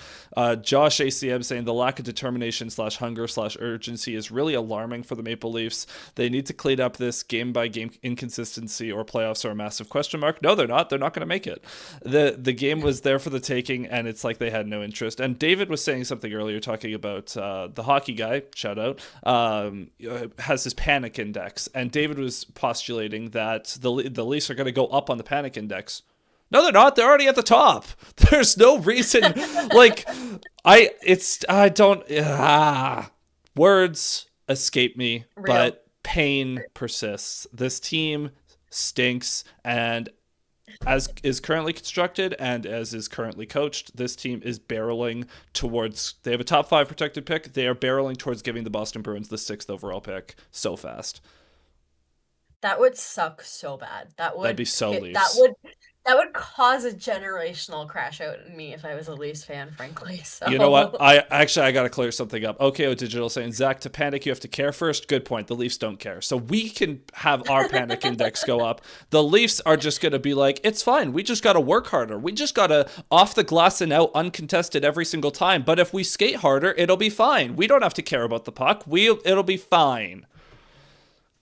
Speaker 3: Josh ACM saying the lack of determination / hunger / urgency is really alarming for the Maple Leafs. They need to clean up this game-by-game inconsistency or playoffs are a massive question mark. No, they're not. They're not going to make it. The game was there for the taking, and it's like they had no interest. And David was saying something earlier talking about the hockey guy, shout out, has his panic index. And David was postulating that the Leafs are going to go up on the panic index. No, they're not. They're already at the top. There's no reason. Words escape me, but pain persists. This team stinks, and as is currently constructed and as is currently coached, this team is barreling towards, they have a top 5 protected pick. They are barreling towards giving the Boston Bruins the 6th overall pick so fast.
Speaker 2: That would suck so bad. That'd
Speaker 3: be so Leafs.
Speaker 2: That would cause a generational crash out in me if I was a Leafs fan, frankly. So.
Speaker 3: You know what? I got to clear something up. OKO Digital saying, Zach, to panic, you have to care first. Good point. The Leafs don't care. So we can have our panic index go up. The Leafs are just going to be like, it's fine. We just got to work harder. We just got to off the glass and out uncontested every single time. But if we skate harder, it'll be fine. We don't have to care about the puck. It'll be fine.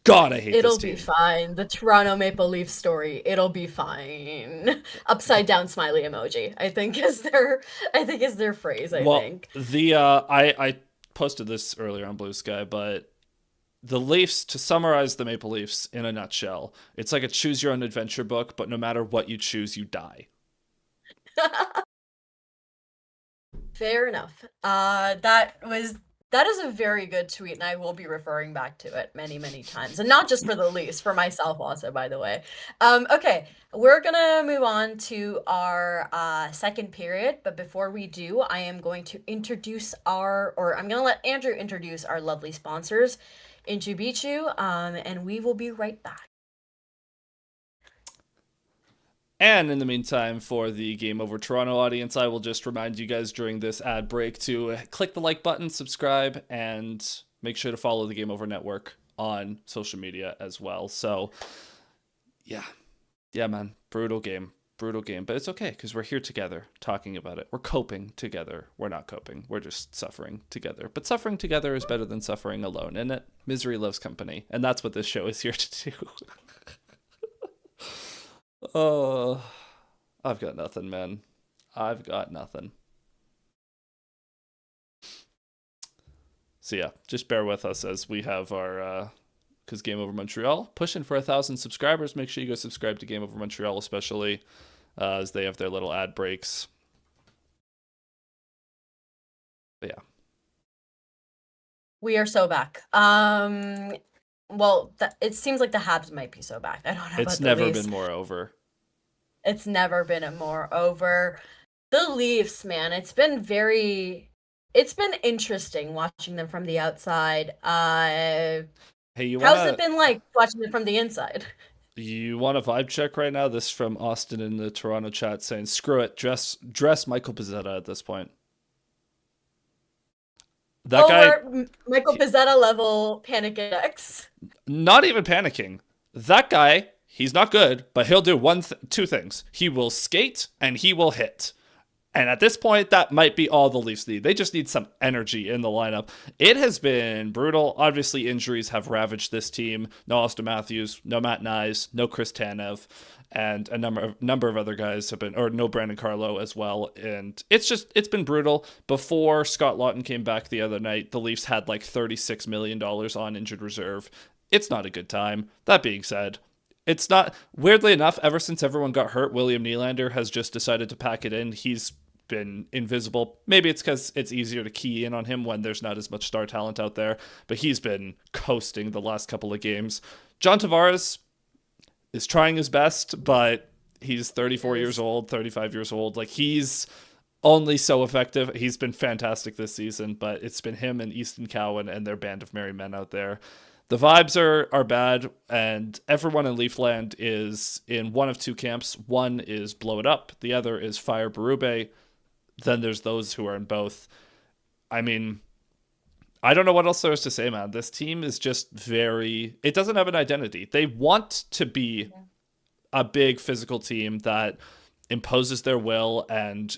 Speaker 3: God, I hate this team.
Speaker 2: It'll be fine. The Toronto Maple Leafs story. It'll be fine. Upside down smiley emoji. I think is their phrase. I think.
Speaker 3: I posted this earlier on Bluesky, but the Leafs, to summarize the Maple Leafs in a nutshell, it's like a choose your own adventure book, but no matter what you choose, you die.
Speaker 2: Fair enough. That was That is a very good tweet, and I will be referring back to it many, many times. And not just for the Leafs, for myself also, by the way. Okay, we're going to move on to our second period. But before we do, I am going to I'm going to let Andrew introduce our lovely sponsors, Inchubichu, and we will be right back.
Speaker 3: And in the meantime, for the Game Over Toronto audience, I will just remind you guys during this ad break to click the like button, subscribe, and make sure to follow the Game Over Network on social media as well. So, yeah, man, brutal game. But it's okay because we're here together talking about it. We're coping together. We're not coping. We're just suffering together. But suffering together is better than suffering alone, isn't it? Misery loves company. And that's what this show is here to do. Oh, I've got nothing, man. I've got nothing. So yeah, just bear with us as we have our, because Game Over Montreal pushing for 1,000 subscribers. Make sure you go subscribe to Game Over Montreal, especially as they have their little ad breaks. But yeah.
Speaker 2: We are so back. Well, it seems like the Habs might be so back. I don't know.
Speaker 3: It's never been more over.
Speaker 2: It's never been more over. The Leafs, man, it's been interesting watching them from the outside. Hey, how's it been like watching them from the inside?
Speaker 3: You want a vibe check right now? This from Austin in the Toronto chat saying, "Screw it, dress Michael Pezzetta at this point." That guy,
Speaker 2: Michael Pezzetta level panic index.
Speaker 3: Not even panicking. That guy, he's not good, but he'll do two things. He will skate and he will hit. And at this point, that might be all the Leafs need. They just need some energy in the lineup. It has been brutal. Obviously, injuries have ravaged this team. No Austin Matthews, no Matt Nyes, no Chris Tanev, and a number of other guys have been, or no Brandon Carlo as well. And it's been brutal. Before Scott Laughton came back the other night, the Leafs had like $36 million on injured reserve. It's not a good time. That being said, it's not, weirdly enough, ever since everyone got hurt, William Nylander has just decided to pack it in. He's been invisible. Maybe it's because it's easier to key in on him when there's not as much star talent out there, but he's been coasting the last couple of games. John Tavares is trying his best, but he's 34 years old, 35 years old. Like, he's only so effective. He's been fantastic this season, but it's been him and Easton Cowan and their band of merry men out there. The vibes are bad, and everyone in Leafland is in one of two camps. One is blow it up. The other is fire Berube. Then there's those who are in both. I mean, I don't know what else there is to say, man. This team is just it doesn't have an identity. They want to be a big physical team that imposes their will and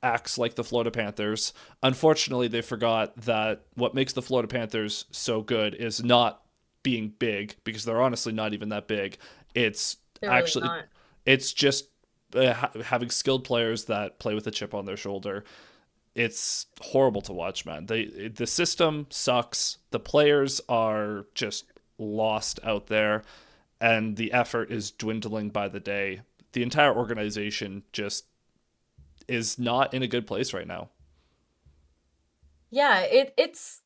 Speaker 3: acts like the Florida Panthers. Unfortunately, they forgot that what makes the Florida Panthers so good is not being big, because they're honestly not even that big. It's it's just having skilled players that play with a chip on their shoulder. It's horrible to watch, man. The system sucks. The players are just lost out there, and the effort is dwindling by the day. The entire organization just is not in a good place right now.
Speaker 2: Yeah, it's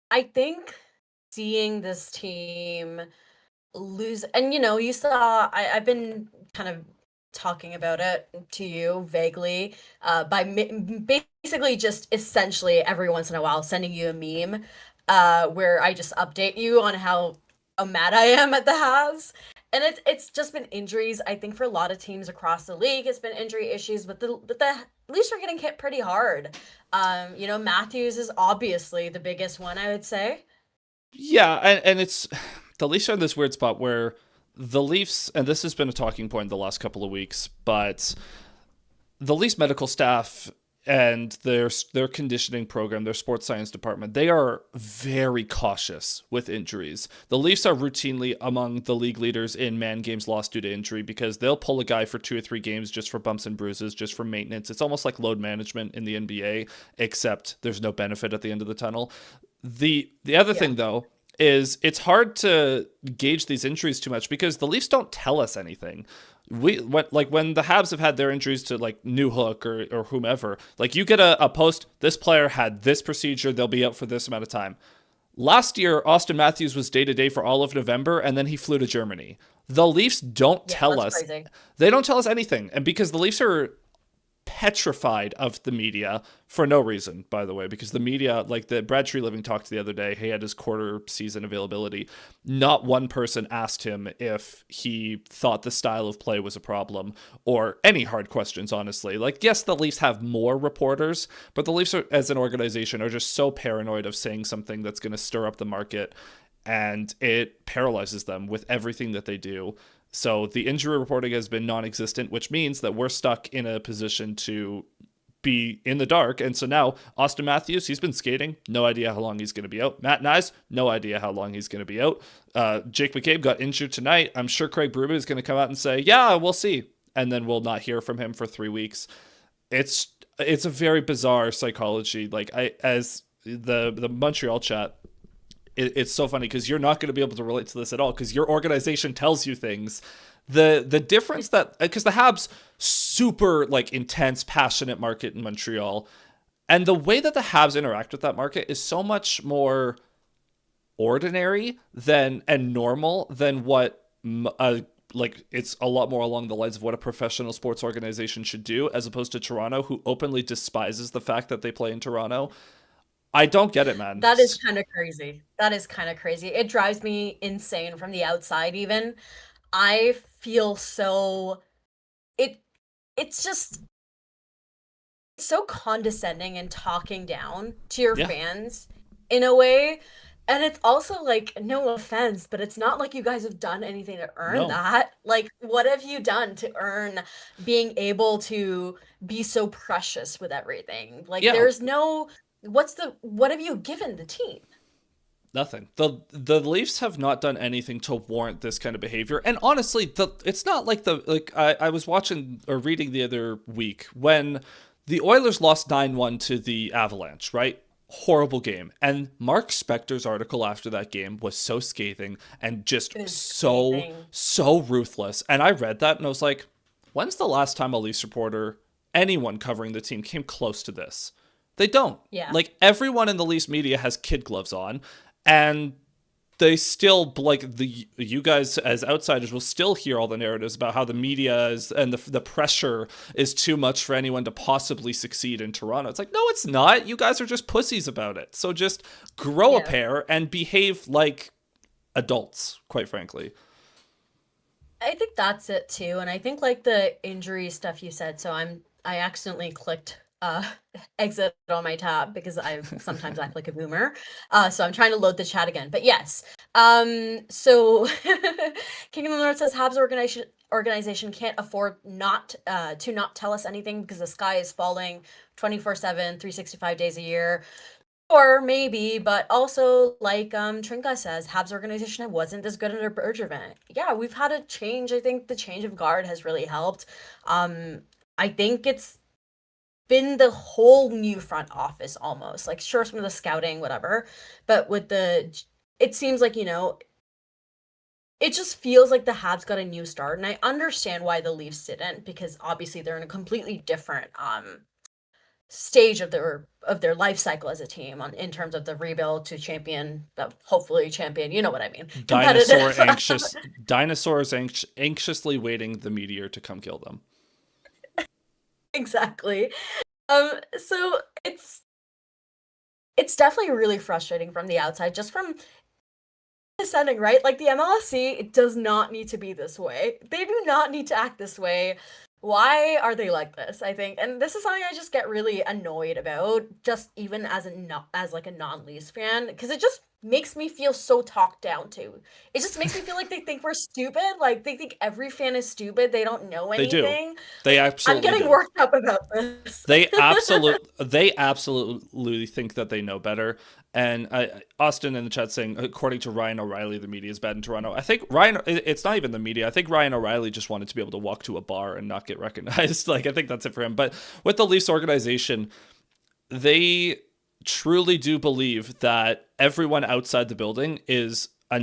Speaker 2: I think seeing this team lose, and you saw, I've been kind of talking about it to you vaguely by basically just essentially every once in a while sending you a meme where I just update you on how mad I am at the Habs. And it's just been injuries. I think for a lot of teams across the league, it's been injury issues, but the Leafs are getting hit pretty hard. Matthews is obviously the biggest one, I would say.
Speaker 3: Yeah, and it's, the Leafs are in this weird spot where the Leafs, and this has been a talking point the last couple of weeks, but the Leafs medical staff and their conditioning program, their sports science department, they are very cautious with injuries. The Leafs are routinely among the league leaders in man games lost due to injury, because they'll pull a guy for 2 or 3 games just for bumps and bruises, just for maintenance. It's almost like load management in the NBA, except there's no benefit at the end of the tunnel. The other thing, though, is it's hard to gauge these injuries too much because the Leafs don't tell us anything. When the Habs have had their injuries to like New Hook or whomever, like you get a post, this player had this procedure, they'll be out for this amount of time. Last year, Austin Matthews was day-to-day for all of November, and then he flew to Germany. The Leafs don't tell us.
Speaker 2: Crazy.
Speaker 3: They don't tell us anything. And because the Leafs are petrified of the media for no reason, by the way, because the media, like the Brad Tree Living talked the other day, he had his quarter season availability. Not one person asked him if he thought the style of play was a problem or any hard questions, honestly. Like, yes, the Leafs have more reporters, but the Leafs as an organization are just so paranoid of saying something that's going to stir up the market, and it paralyzes them with everything that they do. So the injury reporting has been non-existent, which means that we're stuck in a position to be in the dark. And so now Austin Matthews, he's been skating, no idea how long he's going to be out. Matt Nyes, no idea how long he's going to be out. Jake McCabe got injured tonight. I'm sure Craig Berube is going to come out and say, yeah, we'll see. And then we'll not hear from him for 3 weeks. It's a very bizarre psychology. Like as the Montreal chat, it's so funny because you're not going to be able to relate to this at all because your organization tells you things. The difference that, because the Habs, super like intense, passionate market in Montreal, and the way that the Habs interact with that market is so much more ordinary and normal than what like it's a lot more along the lines of what a professional sports organization should do, as opposed to Toronto, who openly despises the fact that they play in Toronto. I don't get it, man.
Speaker 2: That is kind of crazy. It drives me insane from the outside even. I feel so it's just so condescending and talking down to your fans in a way. And it's also like, no offense, but it's not like you guys have done anything to earn that. Like, what have you done to earn being able to be so precious with everything? Like, there's no, what have you given the team?
Speaker 3: Nothing. The Leafs have not done anything to warrant this kind of behavior. And honestly, it's not like I was watching or reading the other week when the Oilers lost 9-1 to the Avalanche, right? Horrible game. And Mark Spector's article after that game was so scathing and just so ruthless. And I read that and I was like, when's the last time a Leafs reporter, anyone covering the team, came close to this? They don't. Yeah. Like, everyone in the Leafs media has kid gloves on, and they still, like, you guys as outsiders will still hear all the narratives about how the media is and the pressure is too much for anyone to possibly succeed in Toronto. It's like, no, it's not. You guys are just pussies about it. So just grow a pair and behave like adults, quite frankly.
Speaker 2: I think that's it too. And I think like the injury stuff you said, so I accidentally clicked exit on my tab because I sometimes act like a boomer. So I'm trying to load the chat again. But yes. So King of the North says Habs organization can't afford not to not tell us anything because the sky is falling 24/7, 365 days a year. Or maybe, but also like Trinka says, Habs organization wasn't this good under Bergevin. Yeah, we've had a change. I think the change of guard has really helped. I think it's been the whole new front office almost. Like, sure, some of the scouting, whatever. But with it seems like, it just feels like the Habs got a new start. And I understand why the Leafs didn't, because obviously they're in a completely different stage of their life cycle as a team in terms of the rebuild to champion, hopefully champion, you know what I mean.
Speaker 3: Dinosaurs anxiously waiting the meteor to come kill them.
Speaker 2: Exactly. So it's definitely really frustrating from the outside, just from descending, right? Like, the MLSC, it does not need to be this way. They do not need to act this way. Why are they like this? I think, and this is something I just get really annoyed about, just even as a non-Leafs fan, because it just makes me feel so talked down to. It just makes me feel like they think we're stupid. Like, they think every fan is stupid. They don't know anything.
Speaker 3: They do. They absolutely.
Speaker 2: I'm getting worked up about this.
Speaker 3: They absolutely think that they know better. And Austin in the chat saying, according to Ryan O'Reilly, the media is bad in Toronto. I think it's not even the media. I think Ryan O'Reilly just wanted to be able to walk to a bar and not get recognized. Like, I think that's it for him. But with the Leafs organization, they truly do believe that everyone outside the building is a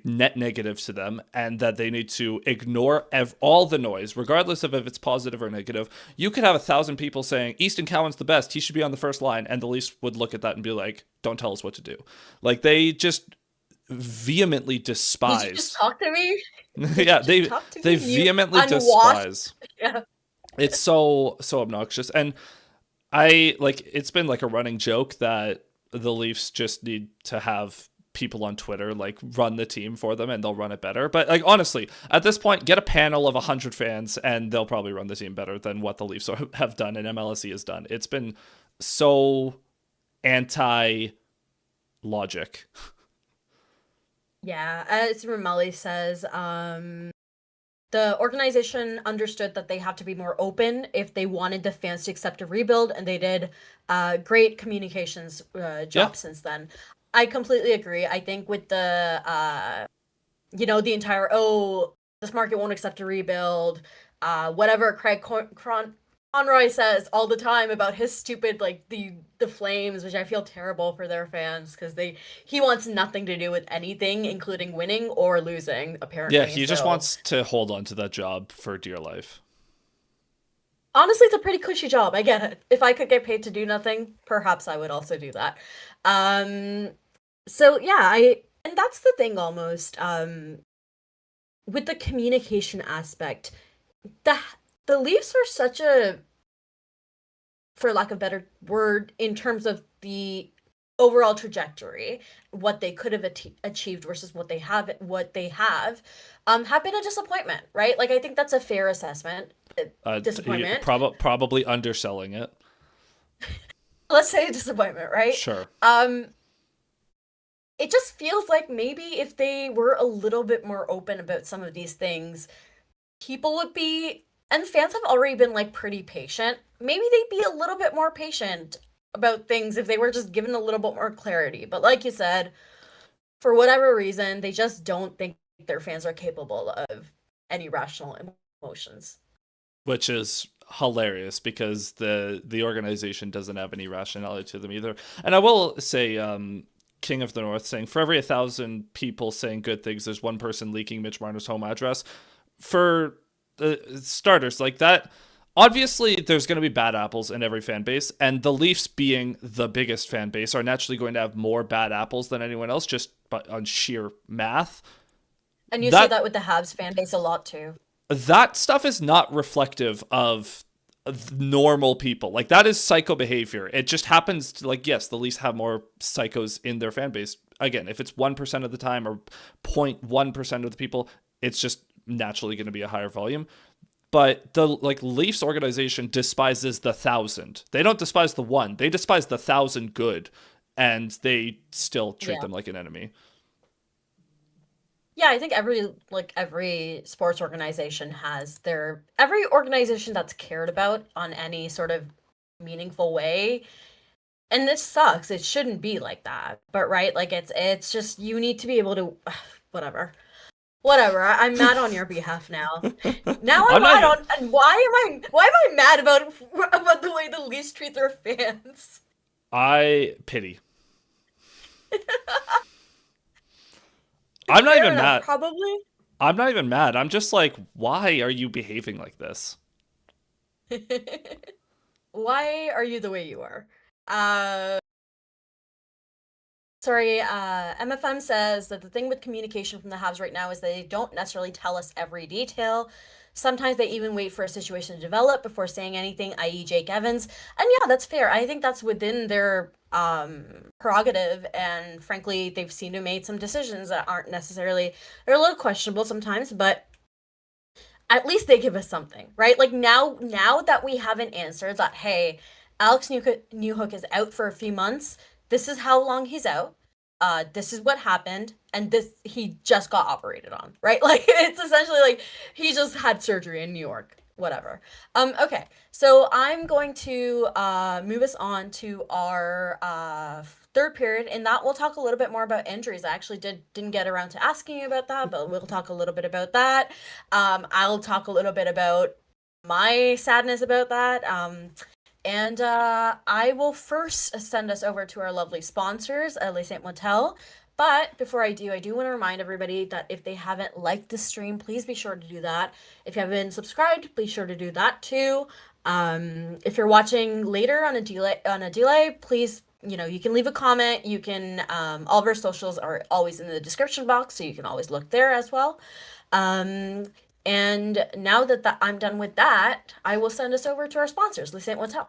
Speaker 3: net negative to them, and that they need to ignore all the noise, regardless of if it's positive or negative. You could have 1,000 people saying Easton Cowan's the best, he should be on the first line, and the Leafs would look at that and be like, don't tell us what to do. Like, they just vehemently despise.
Speaker 2: Did you just talk to me?
Speaker 3: Yeah, they vehemently despise.
Speaker 2: Yeah.
Speaker 3: It's so obnoxious. And it's been like a running joke that the Leafs just need to have people on Twitter like run the team for them, and they'll run it better. But like, honestly, at this point, get a panel of 100 fans and they'll probably run the team better than what the Leafs have done and MLSE has done. It's been so anti-logic.
Speaker 2: Yeah, as Ramelli says, the organization understood that they have to be more open if they wanted the fans to accept a rebuild, and they did great communications job since then. I completely agree. I think with the, the entire, this market won't accept a rebuild, whatever Craig Conroy says all the time about his stupid, like, the Flames, which I feel terrible for their fans, because he wants nothing to do with anything, including winning or losing, apparently.
Speaker 3: Yeah, he just wants to hold on to that job for dear life.
Speaker 2: Honestly, it's a pretty cushy job. I get it. If I could get paid to do nothing, perhaps I would also do that. So yeah, and that's the thing almost, with the communication aspect, the Leafs are such a, for lack of a better word, in terms of the overall trajectory, what they could have achieved versus what they have, have been a disappointment, right? Like, I think that's a fair assessment. Disappointment.
Speaker 3: Probably underselling it.
Speaker 2: Let's say disappointment, right?
Speaker 3: Sure.
Speaker 2: It just feels like maybe if they were a little bit more open about some of these things, people would be, and fans have already been like pretty patient. Maybe they'd be a little bit more patient about things if they were just given a little bit more clarity. But like you said, for whatever reason, they just don't think their fans are capable of any rational emotions.
Speaker 3: Which is hilarious, because the organization doesn't have any rationality to them either. And I will say, King of the North saying, for every 1,000 people saying good things, there's one person leaking Mitch Marner's home address. For the starters, like that, obviously there's going to be bad apples in every fan base, and the Leafs, being the biggest fan base, are naturally going to have more bad apples than anyone else, just on sheer math.
Speaker 2: And you see that with the Habs fan base a lot too.
Speaker 3: That stuff is not reflective of normal people. Like, that is psycho behavior. It just happens to, like, yes, the Leafs have more psychos in their fan base. Again, if it's 1% of the time or 0.1% of the people, it's just naturally going to be a higher volume. But the Leafs organization despises the 1,000. They don't despise the one. They despise the 1,000 good, and they still treat them like an enemy.
Speaker 2: Yeah, I think every sports organization has every organization that's cared about on any sort of meaningful way. And this sucks. It shouldn't be like that. But right, like it's just, you need to be able to whatever. I'm mad on your behalf now. Now I'm mad on, and why am I mad about the way the Leafs treat their fans?
Speaker 3: I pity. I'm not even mad.
Speaker 2: Probably.
Speaker 3: I'm not even mad. I'm just like, why are you behaving like this?
Speaker 2: Why are you the way you are? MFM says that the thing with communication from the Habs right now is they don't necessarily tell us every detail. Sometimes they even wait for a situation to develop before saying anything, i.e. Jake Evans. And yeah, that's fair. I think that's within their prerogative, and frankly, they've seemed to have made some decisions that aren't necessarily, they're a little questionable sometimes, but at least they give us something, right? Like now that we have an answer that, hey, Alex Newhook is out for a few months, this is how long he's out, this is what happened, and he just got operated on, right? Like, it's essentially like he just had surgery in New York, whatever. Okay, so I'm going to move us on to our third period, and that we'll talk a little bit more about injuries. I actually didn't get around to asking you about that, but we'll talk a little bit about that. I'll talk a little bit about my sadness about that. And I will first send us over to our lovely sponsors, Les and Motel. But before I do want to remind everybody that if they haven't liked the stream, please be sure to do that. If you haven't subscribed, be sure to do that too. If you're watching later on a delay, please, you can leave a comment. You can, all of our socials are always in the description box, so you can always look there as well. And now that I'm done with that, I will send us over to our sponsors, Les and Motel.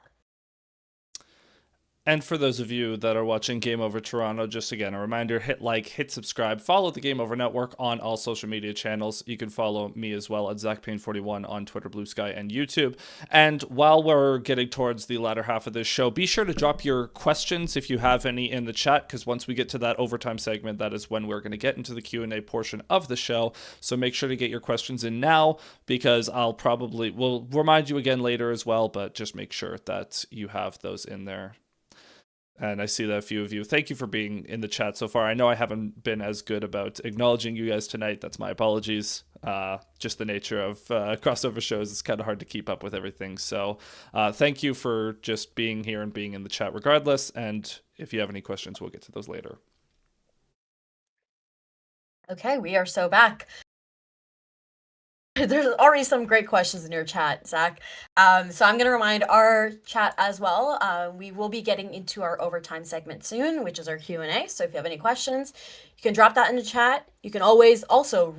Speaker 3: And for those of you that are watching Game Over Toronto, just again, a reminder, hit like, hit subscribe, follow the Game Over Network on all social media channels. You can follow me as well at Zach Payne 41 on Twitter, Bluesky, and YouTube. And while we're getting towards the latter half of this show, be sure to drop your questions if you have any in the chat, because once we get to that overtime segment, that is when we're going to get into the Q&A portion of the show. So make sure to get your questions in now, because we'll remind you again later as well, but just make sure that you have those in there. And I see that a few of you, thank you for being in the chat so far. I know I haven't been as good about acknowledging you guys tonight. That's my apologies. Just the nature of crossover shows, it's kind of hard to keep up with everything. So thank you for just being here and being in the chat regardless. And if you have any questions, we'll get to those later.
Speaker 2: Okay, we are so back. There's already some great questions in your chat, Zach. So I'm going to remind our chat as well. We will be getting into our overtime segment soon, which is our Q&A. So if you have any questions, you can drop that in the chat. You can always also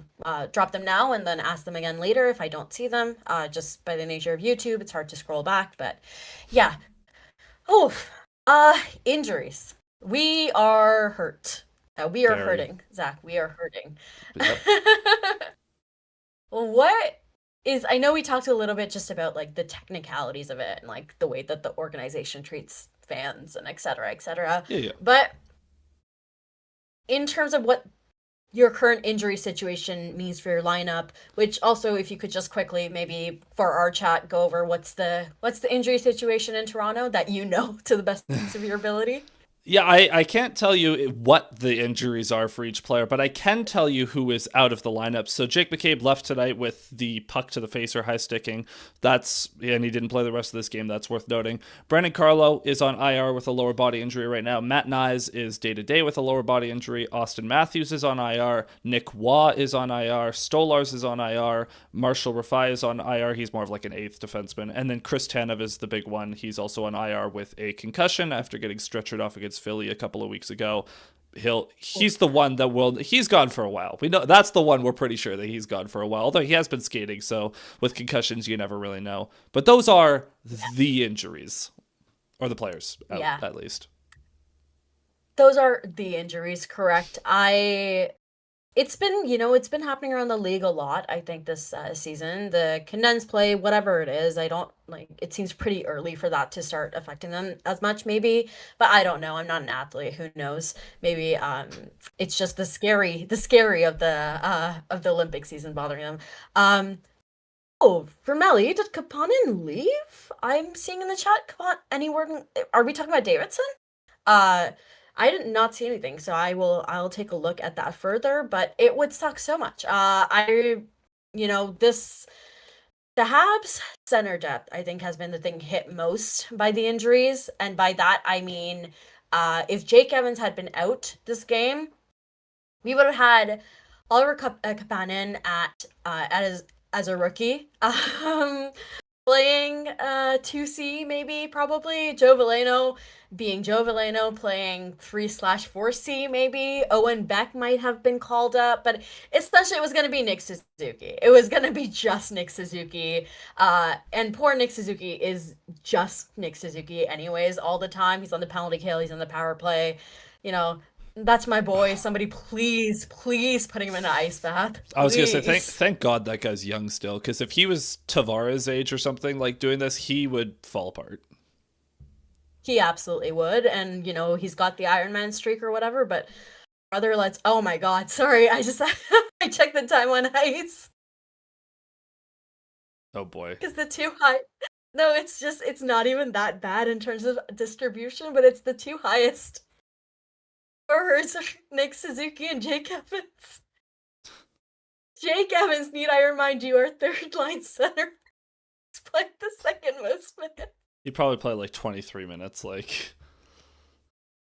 Speaker 2: drop them now and then ask them again later if I don't see them. Just by the nature of YouTube, it's hard to scroll back. But yeah. Injuries. We are hurt. We are hurting, Zach. We are hurting.
Speaker 3: Yep.
Speaker 2: I know we talked a little bit just about like the technicalities of it and like the way that the organization treats fans and et cetera.
Speaker 3: Yeah.
Speaker 2: But in terms of what your current injury situation means for your lineup, which also if you could just quickly maybe for our chat go over what's the injury situation in Toronto that you know to the best of your ability.
Speaker 3: Yeah, I can't tell you what the injuries are for each player, but I can tell you who is out of the lineup. So Jake McCabe left tonight with the puck to the face or high sticking. And he didn't play the rest of this game. That's worth noting. Brandon Carlo is on IR with a lower body injury right now. Matt Nyes is day-to-day with a lower body injury. Austin Matthews is on IR. Nick Waugh is on IR. Stolars is on IR. Marshall Rafai is on IR. He's more of like an eighth defenseman. And then Chris Tanev is the big one. He's also on IR with a concussion after getting stretchered off against Philly a couple of weeks ago. He's the one that he's gone for a while. We know that's the one we're pretty sure that he's gone for a while, although he has been skating, so with concussions you never really know. But those are the injuries, or the players at least.
Speaker 2: Those are the injuries, correct. It's been happening around the league a lot, I think, this season. The condensed play, whatever it is, it seems pretty early for that to start affecting them as much, maybe. But I don't know. I'm not an athlete. Who knows? Maybe it's just the scary of the Olympic season bothering them. For Melly, did Kapanen leave? I'm seeing in the chat. Any word? Are we talking about Davidson? I did not see anything, so I'll take a look at that further, but it would suck so much. The Habs center depth, I think, has been the thing hit most by the injuries, and by that I mean, if Jake Evans had been out this game, we would have had Oliver Kapanen as a rookie, playing 2C maybe, probably. Joe Veleno being Joe Veleno, playing 3/4C maybe. Owen Beck might have been called up, but essentially it was going to be Nick Suzuki. It was going to be just Nick Suzuki. And poor Nick Suzuki is just Nick Suzuki anyways all the time. He's on the penalty kill, he's on the power play. That's my boy. Somebody please put him in an ice bath. Please.
Speaker 3: I was going to say, thank God that guy's young still, because if he was Tavares' age or something like doing this, he would fall apart.
Speaker 2: He absolutely would. And, he's got the Iron Man streak or whatever, but brother, oh my God, sorry. I checked the time on ice.
Speaker 3: Oh boy.
Speaker 2: Because the two high. No, it's not even that bad in terms of distribution, but it's the two highest. Nick Suzuki and Jake Evans. Jake Evans, need I remind you, our third line center. He's played the second most minutes.
Speaker 3: He'd probably play like 23 minutes. Like,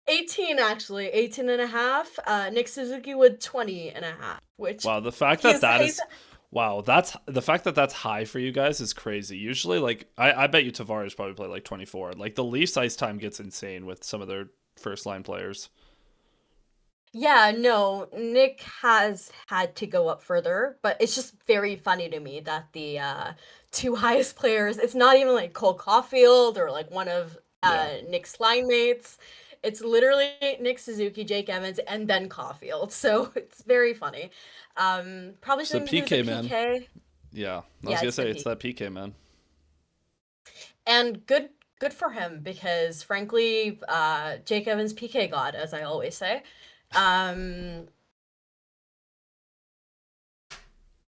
Speaker 2: 18 actually, 18 and a half. Nick Suzuki with 20 and a half, which
Speaker 3: wow, the fact that that is, wow, that's the fact that that's high for you guys is crazy. Usually, like, I bet you Tavares probably play like 24. Like, the Leafs ice time gets insane with some of their first line players.
Speaker 2: Yeah, no, Nick has had to go up further, but it's just very funny to me that the two highest players, it's not even like Cole Caulfield or like one of Nick's line mates. It's literally Nick Suzuki, Jake Evans, and then Caulfield. So it's very funny. Probably
Speaker 3: It's the
Speaker 2: something to do
Speaker 3: PK,
Speaker 2: with
Speaker 3: man.
Speaker 2: the PK.
Speaker 3: Yeah, I was
Speaker 2: Yeah,
Speaker 3: gonna
Speaker 2: it's
Speaker 3: say
Speaker 2: the
Speaker 3: it's that PK, man.
Speaker 2: And good for him because frankly, Jake Evans PK god, as I always say.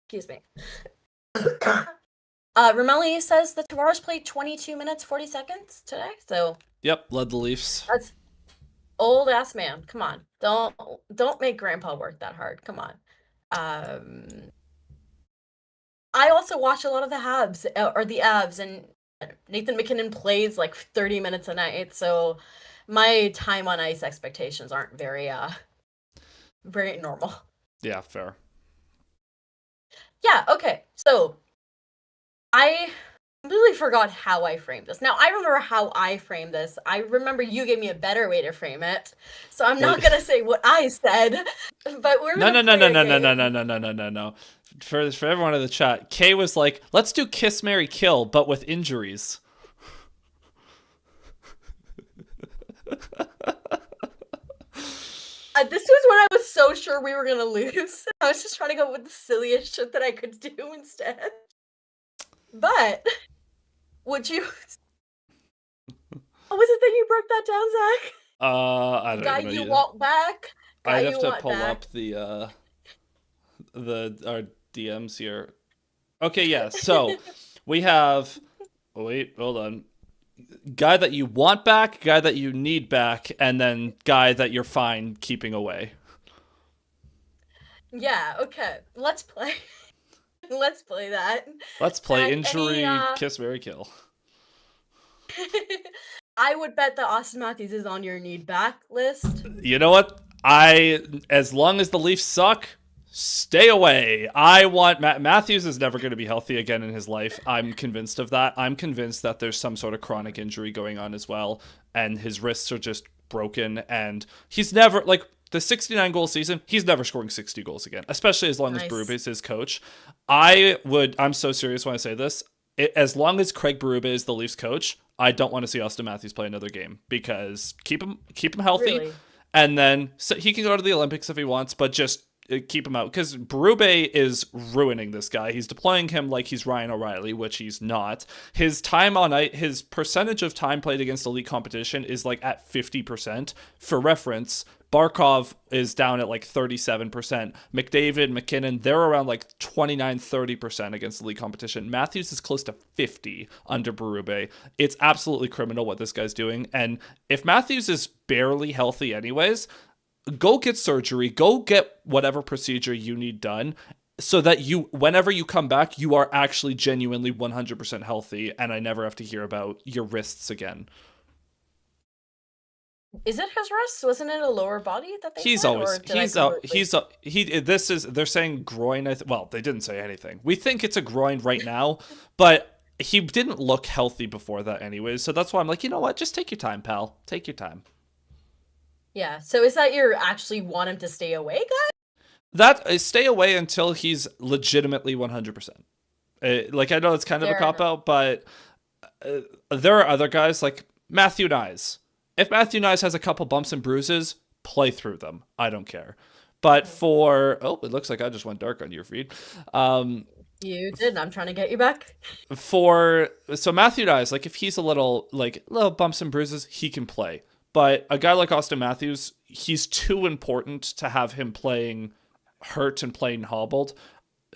Speaker 2: Excuse me. Ramelli says that Tavares played 22 minutes 40 seconds today. So
Speaker 3: Yep, led the Leafs.
Speaker 2: that's old ass man. Come on. Don't make grandpa work that hard. Come on. I also watch a lot of the Habs or the Avs, and Nathan McKinnon plays like 30 minutes a night. So my time on ice expectations aren't very normal.
Speaker 3: Yeah, fair.
Speaker 2: Yeah, okay. So I completely forgot how I framed this. Now I remember how I framed this. I remember you gave me a better way to frame it. So I'm not gonna say what I said, but we're
Speaker 3: No.
Speaker 2: gonna
Speaker 3: For everyone in the chat, Kay was like, "Let's do Kiss, Marry, Kill, but with injuries."
Speaker 2: This was when I was so sure we were gonna lose. I was just trying to go with the silliest shit that I could do instead. But would you? What was it that you broke that down, Zach?
Speaker 3: I don't
Speaker 2: Guy
Speaker 3: know.
Speaker 2: you want back. Guy
Speaker 3: I'd
Speaker 2: you
Speaker 3: have to
Speaker 2: want
Speaker 3: pull
Speaker 2: back.
Speaker 3: up our DMs here. Okay, yeah. So we have. Wait, hold on. Guy that you want back, guy that you need back, and then guy that you're fine keeping away.
Speaker 2: Yeah. Okay. Let's play. Let's play that.
Speaker 3: Let's play
Speaker 2: Zach,
Speaker 3: injury,
Speaker 2: any,
Speaker 3: Kiss, Marry, Kill.
Speaker 2: I would bet that Austin Matthews is on your need back list.
Speaker 3: You know what? As long as the Leafs suck, stay away. I want Matthews is never going to be healthy again in his life. I'm convinced of that. I'm convinced that there's some sort of chronic injury going on as well, and his wrists are just broken. And he's never like the 69 goal season. He's never scoring 60 goals again, especially as long as Berube is his coach. I'm so serious when I say this. As long as Craig Berube is the Leafs coach, I don't want to see Austin Matthews play another game because keep him healthy. Really? And then so he can go to the Olympics if he wants, but just keep him out because Berube is ruining this guy. He's deploying him like he's Ryan O'Reilly, which he's not. His time on ice, his percentage of time played against elite competition is like at 50%. For reference, Barkov is down at like 37%. McDavid, McKinnon, they're around like 29-30% against elite competition. Matthews is close to 50 under Berube. It's absolutely criminal what this guy's doing. And if Matthews is barely healthy anyways, go get surgery, go get whatever procedure you need done so that whenever you come back, you are actually genuinely 100% healthy and I never have to hear about your wrists again.
Speaker 2: Is it his wrists? Wasn't it a lower body that they
Speaker 3: he's
Speaker 2: said?
Speaker 3: Always they're saying groin. Well, they didn't say anything. We think it's a groin right now, but he didn't look healthy before that anyways. So that's why I'm like, you know what? Just take your time, pal. Take your time.
Speaker 2: Yeah. So is that you actually want him to stay away, guys?
Speaker 3: That is stay away until he's legitimately 100%. Like I know it's kind of a cop out, but there are other guys like Matthew Nyes. If Matthew Nyes has a couple bumps and bruises, play through them. I don't care. But it looks like I just went dark on your feed.
Speaker 2: You did. I'm trying to get you back.
Speaker 3: So Matthew Nyes, like if he's a little bumps and bruises, he can play. But a guy like Austin Matthews, he's too important to have him playing hurt and playing hobbled.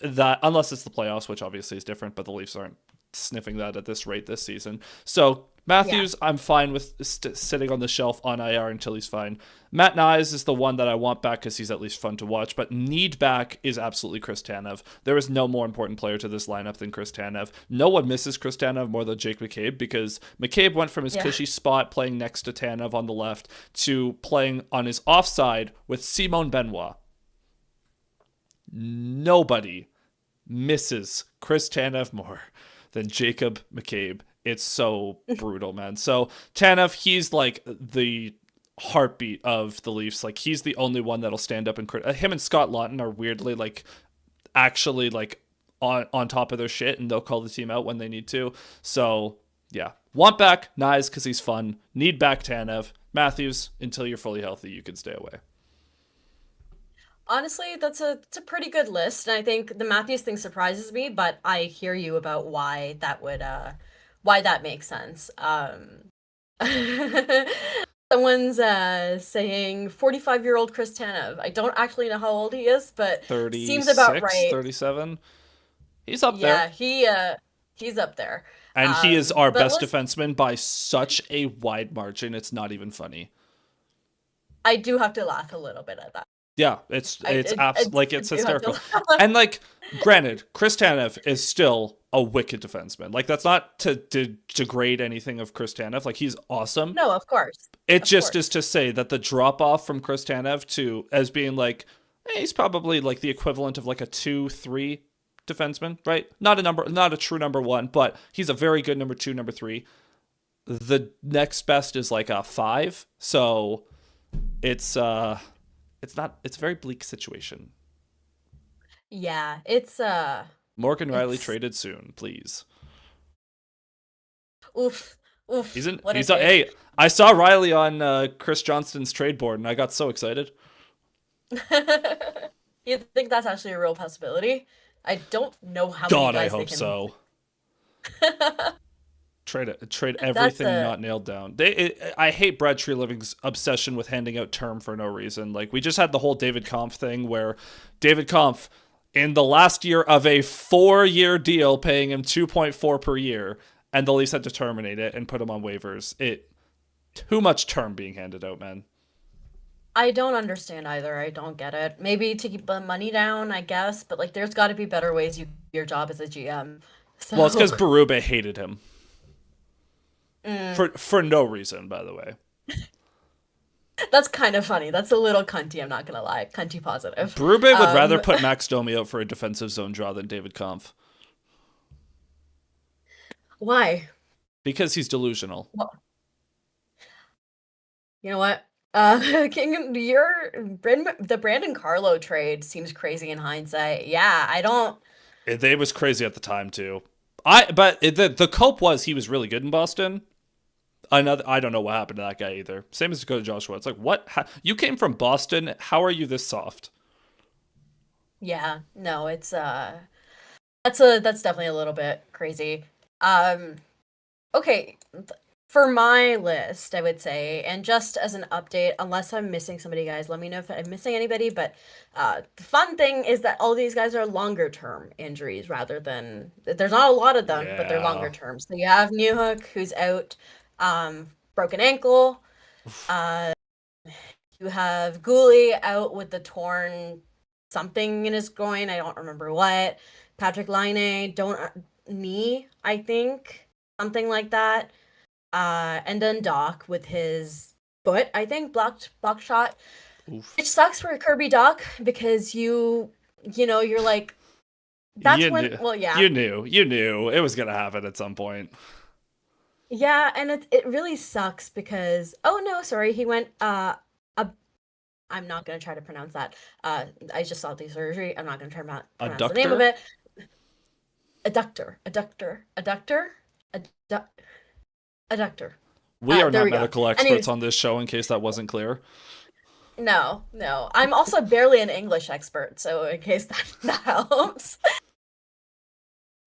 Speaker 3: That unless it's the playoffs, which obviously is different, but the Leafs aren't sniffing that at this rate this season. So Matthews, I'm fine with sitting on the shelf on IR until he's fine. Matt Nyes is the one that I want back because he's at least fun to watch, but need back is absolutely Chris Tanev. There is no more important player to this lineup than Chris Tanev. No one misses Chris Tanev more than Jake McCabe, because McCabe went from his cushy spot playing next to Tanev on the left to playing on his offside with Simon Benoit. Nobody misses Chris Tanev more than Jacob McCabe. It's so brutal, man. So Tanev, he's like the heartbeat of the Leafs. Like, he's the only one that'll stand up and him and Scott Laughton are weirdly like actually like on top of their shit, and they'll call the team out when they need to. So yeah, want back Nyes because he's fun. Need back Tanev. Matthews, until you're fully healthy, you can stay away.
Speaker 2: Honestly, it's a pretty good list, and I think the Matthews thing surprises me, but I hear you about why that makes sense. Someone's saying 45-year-old Chris Tanev. I don't actually know how old he is, but
Speaker 3: 36,
Speaker 2: seems about right.
Speaker 3: 37. He's up there.
Speaker 2: Yeah, he's up there.
Speaker 3: And he is our best defenseman by such a wide margin. It's not even funny.
Speaker 2: I do have to laugh a little bit at that.
Speaker 3: Yeah, it's hysterical. And like, granted, Chris Tanev is still a wicked defenseman. Like, that's not to degrade anything of Chris Tanev. Like, he's awesome.
Speaker 2: No, of course.
Speaker 3: It just is to say that the drop off from Chris Tanev to as being like, he's probably like the equivalent of like a 2-3 defenseman, right? Not a true number one, but he's a very good number 2, number 3. The next best is like a 5. So it's a very bleak situation.
Speaker 2: Yeah, it's
Speaker 3: Morgan Riley traded soon, please.
Speaker 2: Oof.
Speaker 3: Hey, I saw Riley on Chris Johnston's trade board, and I got so excited.
Speaker 2: You think that's actually a real possibility? I don't know how
Speaker 3: God,
Speaker 2: many
Speaker 3: I
Speaker 2: guys
Speaker 3: hope
Speaker 2: they can...
Speaker 3: so. Trade everything not nailed down. I hate Brad Treliving's obsession with handing out term for no reason. Like, we just had the whole David Kampf thing where David Kampf, in the last year of a 4-year deal, paying him 2.4 per year, and the Leafs had to terminate it and put him on waivers. Too much term being handed out, man.
Speaker 2: I don't understand either. I don't get it. Maybe to keep the money down, I guess, but like, there's got to be better ways you do your job as a GM. So...
Speaker 3: Well, it's because Berube hated him. For no reason, by the way.
Speaker 2: That's kind of funny. That's a little cunty, I'm not going to lie. Cunty positive.
Speaker 3: Berube would rather put Max Domi out for a defensive zone draw than David Kampf.
Speaker 2: Why?
Speaker 3: Because he's delusional.
Speaker 2: Well, you know what? The Brandon Carlo trade seems crazy in hindsight. Yeah, I don't...
Speaker 3: It was crazy at the time, too. The cope was he was really good in Boston. I don't know what happened to that guy either. Same as Dakota Joshua. It's like, what? You came from Boston. How are you this soft?
Speaker 2: Yeah, no, it's that's definitely a little bit crazy. Okay, for my list, I would say, and just as an update, unless I'm missing somebody, guys, let me know if I'm missing anybody. But the fun thing is that all these guys are longer term injuries rather than there's not a lot of them, but they're longer term. So you have Newhook, who's out. Broken ankle. You have Gooley out with the torn something in his groin. I don't remember what. Patrick Laine, knee, I think. Something like that. And then Doc with his foot, I think, blocked shot. Oof. Which sucks for Kirby Doc because you're like, that's
Speaker 3: You knew it was going to happen at some point.
Speaker 2: Yeah, and it really sucks because he went I'm not gonna try to pronounce that. I just saw the surgery. I'm not gonna try to pronounce the name of it. Adductor.
Speaker 3: We are not medical experts on this show, in case that wasn't clear.
Speaker 2: No. I'm also barely an English expert, so in case that helps.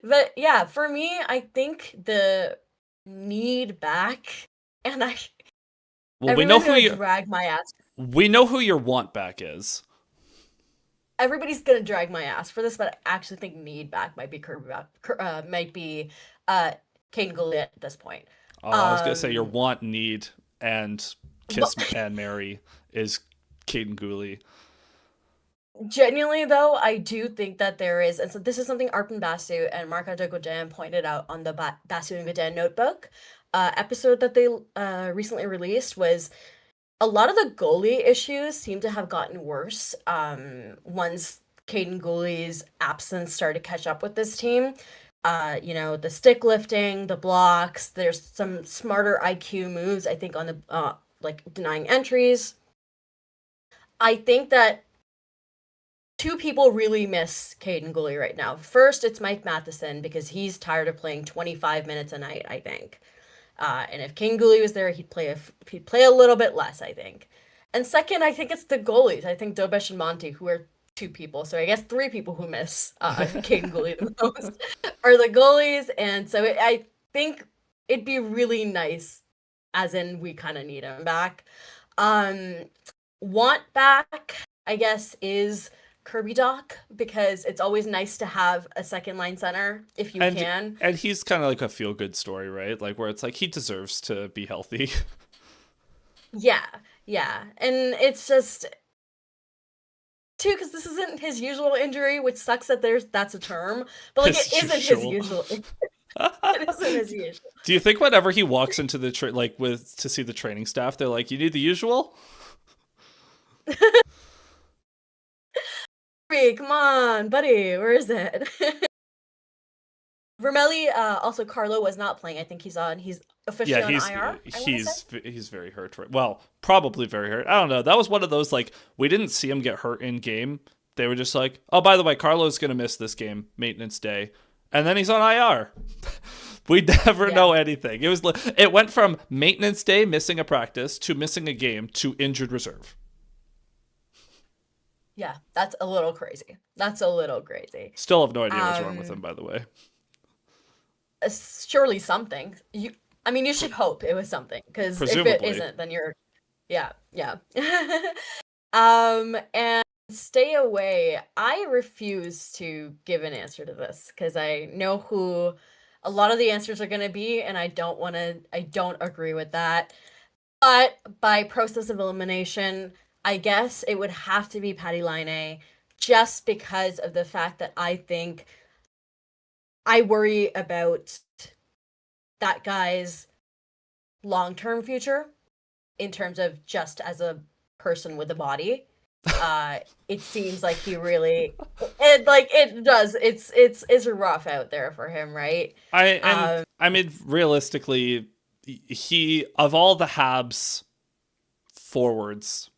Speaker 2: But yeah, for me, I think the need back, and
Speaker 3: we know who
Speaker 2: drag my ass.
Speaker 3: We know who your want back is.
Speaker 2: Everybody's gonna drag my ass for this, but I actually think need back might be Kirby back. Might be Caden Gooley at this point.
Speaker 3: I was gonna say your want, need, and kiss and marry is Caden Gooley.
Speaker 2: Genuinely, though, I do think that there is, and so this is something Arpin Basu and Marc-Andre Godin pointed out on the Basu and Godin Notebook episode that they recently released, was a lot of the goalie issues seem to have gotten worse once Caden Gooley's absence started to catch up with this team. The stick lifting, the blocks, there's some smarter IQ moves, I think, on the like denying entries. I think that two people really miss Caden Gooley right now. First, it's Mike Matheson, because he's tired of playing 25 minutes a night, I think. And if Caden Gooley was there, he'd play a little bit less, I think. And second, I think it's the goalies. I think Dobesh and Monty, who are two people, so I guess three people who miss Caden Gooley the most, are the goalies. And so I think it'd be really nice, as in we kind of need him back. Want back, I guess, is Kirby Doc, because it's always nice to have a second line center if you can.
Speaker 3: And he's kind of like a feel good story, right? Like where it's like he deserves to be healthy. Yeah. And it's just too, because this isn't his usual injury, which sucks that that's a term, but like it isn't his usual. It isn't his usual. Do you think whenever he walks into the to see the training staff, they're like, "You need the usual"?
Speaker 2: Come on, buddy, where is it? Vermelli, also Carlo was not playing. I think he's officially on IR.
Speaker 3: He's very hurt. Well, probably very hurt. I don't know. That was one of those, like, we didn't see him get hurt in game. They were just like, oh, by the way, Carlo's going to miss this game, maintenance day. And then he's on IR. We never know anything. It went from maintenance day, missing a practice, to missing a game, to injured reserve.
Speaker 2: Yeah, that's a little crazy.
Speaker 3: Still have no idea what's wrong with him, by the way.
Speaker 2: Surely something. You should hope it was something, because if it isn't, then you're, yeah. And stay away. I refuse to give an answer to this, because I know who a lot of the answers are going to be, and I don't agree with that. But by process of elimination, I guess it would have to be Patty Laine, just because of the fact that I think I worry about that guy's long-term future in terms of just as a person with a body. It seems like he really, it does. It's rough out there for him, right?
Speaker 3: I mean, realistically, he, of all the Habs forwards,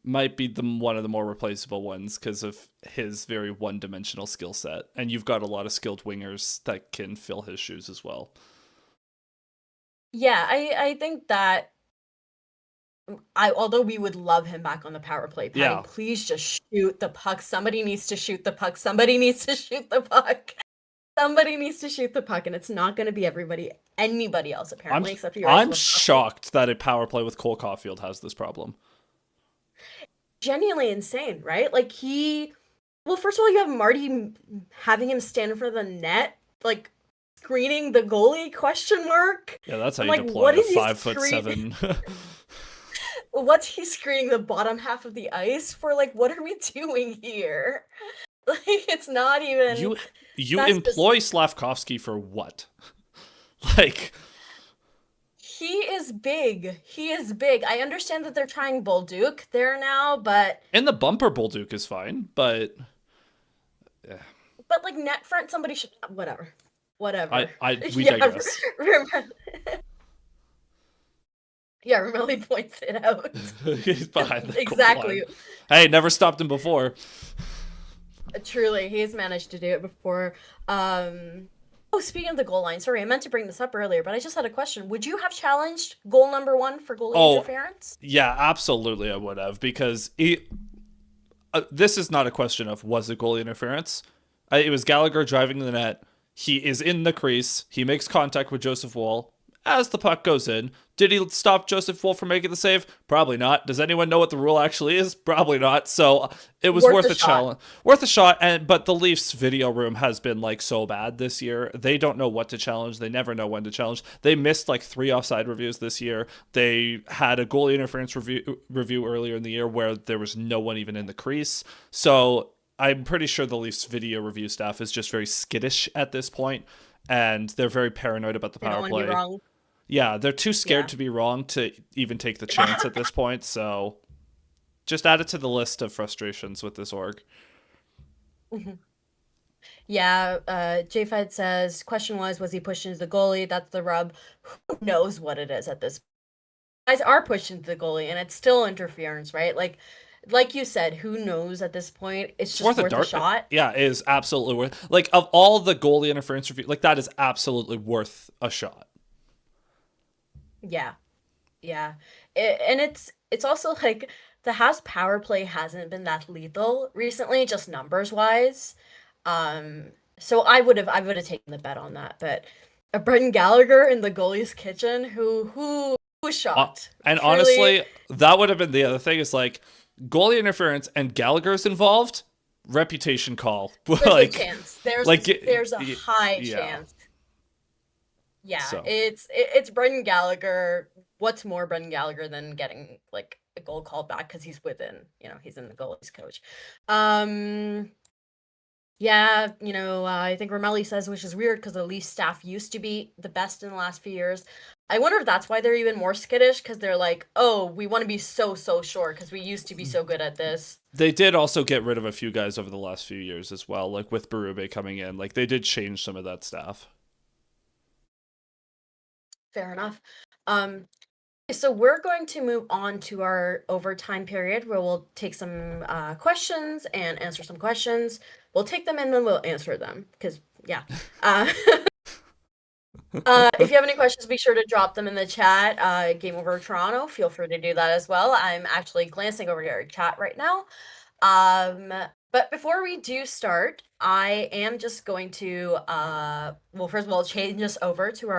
Speaker 3: might be one of the more replaceable ones because of his very one-dimensional skill set. And you've got a lot of skilled wingers that can fill his shoes as well.
Speaker 2: Yeah, I think that although we would love him back on the power play, Patty, please just shoot the puck. Somebody needs to shoot the puck. Somebody needs to shoot the puck. And it's not going to be anybody else, apparently, except for yours.
Speaker 3: I'm shocked that a power play with Cole Caulfield has this problem.
Speaker 2: Genuinely insane, right? Like first of all, you have Marty having him stand in front of the net, like screening the goalie, question mark.
Speaker 3: Yeah, that's how you deploy a 5'7".
Speaker 2: What's he screening the bottom half of the ice for? Like, what are we doing here? Like, it's not even.
Speaker 3: You employ Slavkovsky for what? Like.
Speaker 2: He is big. I understand that they're trying Bolduc there now, but...
Speaker 3: In the bumper, Bolduc is fine, but... Yeah.
Speaker 2: But, like, net front, somebody should... Whatever.
Speaker 3: We digress.
Speaker 2: Romelli points it out.
Speaker 3: He's behind the
Speaker 2: exactly.
Speaker 3: goal line. Hey, never stopped him before.
Speaker 2: Truly, he's managed to do it before. Oh, speaking of the goal line, sorry, I meant to bring this up earlier, but I just had a question. Would you have challenged goal number 1 for goalie interference?
Speaker 3: Yeah, absolutely I would have, because this is not a question of was it goalie interference. It was Gallagher driving the net. He is in the crease. He makes contact with Joseph Woll. as the puck goes in. Did he stop Joseph Wolf from making the save? Probably not. Does anyone know what the rule actually is? Probably not. So it was worth a challenge. Worth a shot. But the Leafs video room has been like so bad this year. They don't know what to challenge. They never know when to challenge. They missed like 3 offside reviews this year. They had a goalie interference review earlier in the year where there was no one even in the crease. So I'm pretty sure the Leafs video review staff is just very skittish at this point, and they're very paranoid about the power play. Yeah, they're too scared to be wrong to even take the chance at this point. So just add it to the list of frustrations with this org.
Speaker 2: Mm-hmm. Yeah, JFed says, question was he pushed into the goalie? That's the rub. Who knows what it is at this point? Guys are pushed into the goalie, and it's still interference, right? Like you said, who knows at this point? It's just worth a shot.
Speaker 3: Yeah, it is absolutely worth. Like, of all the goalie interference review, like, that is absolutely worth a shot.
Speaker 2: Yeah. And it's also like the Habs power play hasn't been that lethal recently, just numbers wise. So I would have taken the bet on that. But a Brendan Gallagher in the goalie's kitchen, who shot.
Speaker 3: And truly, honestly, that would have been the other thing. Is like goalie interference and Gallagher's involved. Reputation call.
Speaker 2: There's a chance. There's a high chance. Yeah, so. It's Brendan Gallagher. What's more Brendan Gallagher than getting like a goal called back because he's within, he's in the goalie's coach. Yeah, I think Romelli says, which is weird because the Leafs staff used to be the best in the last few years. I wonder if that's why they're even more skittish, because they're like, oh, we want to be so sure because we used to be so good at this.
Speaker 3: They did also get rid of a few guys over the last few years as well, like with Berube coming in. Like they did change some of that staff.
Speaker 2: Fair enough. So we're going to move on to our overtime period where we'll take some questions and answer some questions. We'll take them and then we'll answer them because, yeah. If you have any questions, be sure to drop them in the chat. Game Over Toronto, feel free to do that as well. I'm actually glancing over your chat right now. But before we do start, I am just going to, first of all, change us over to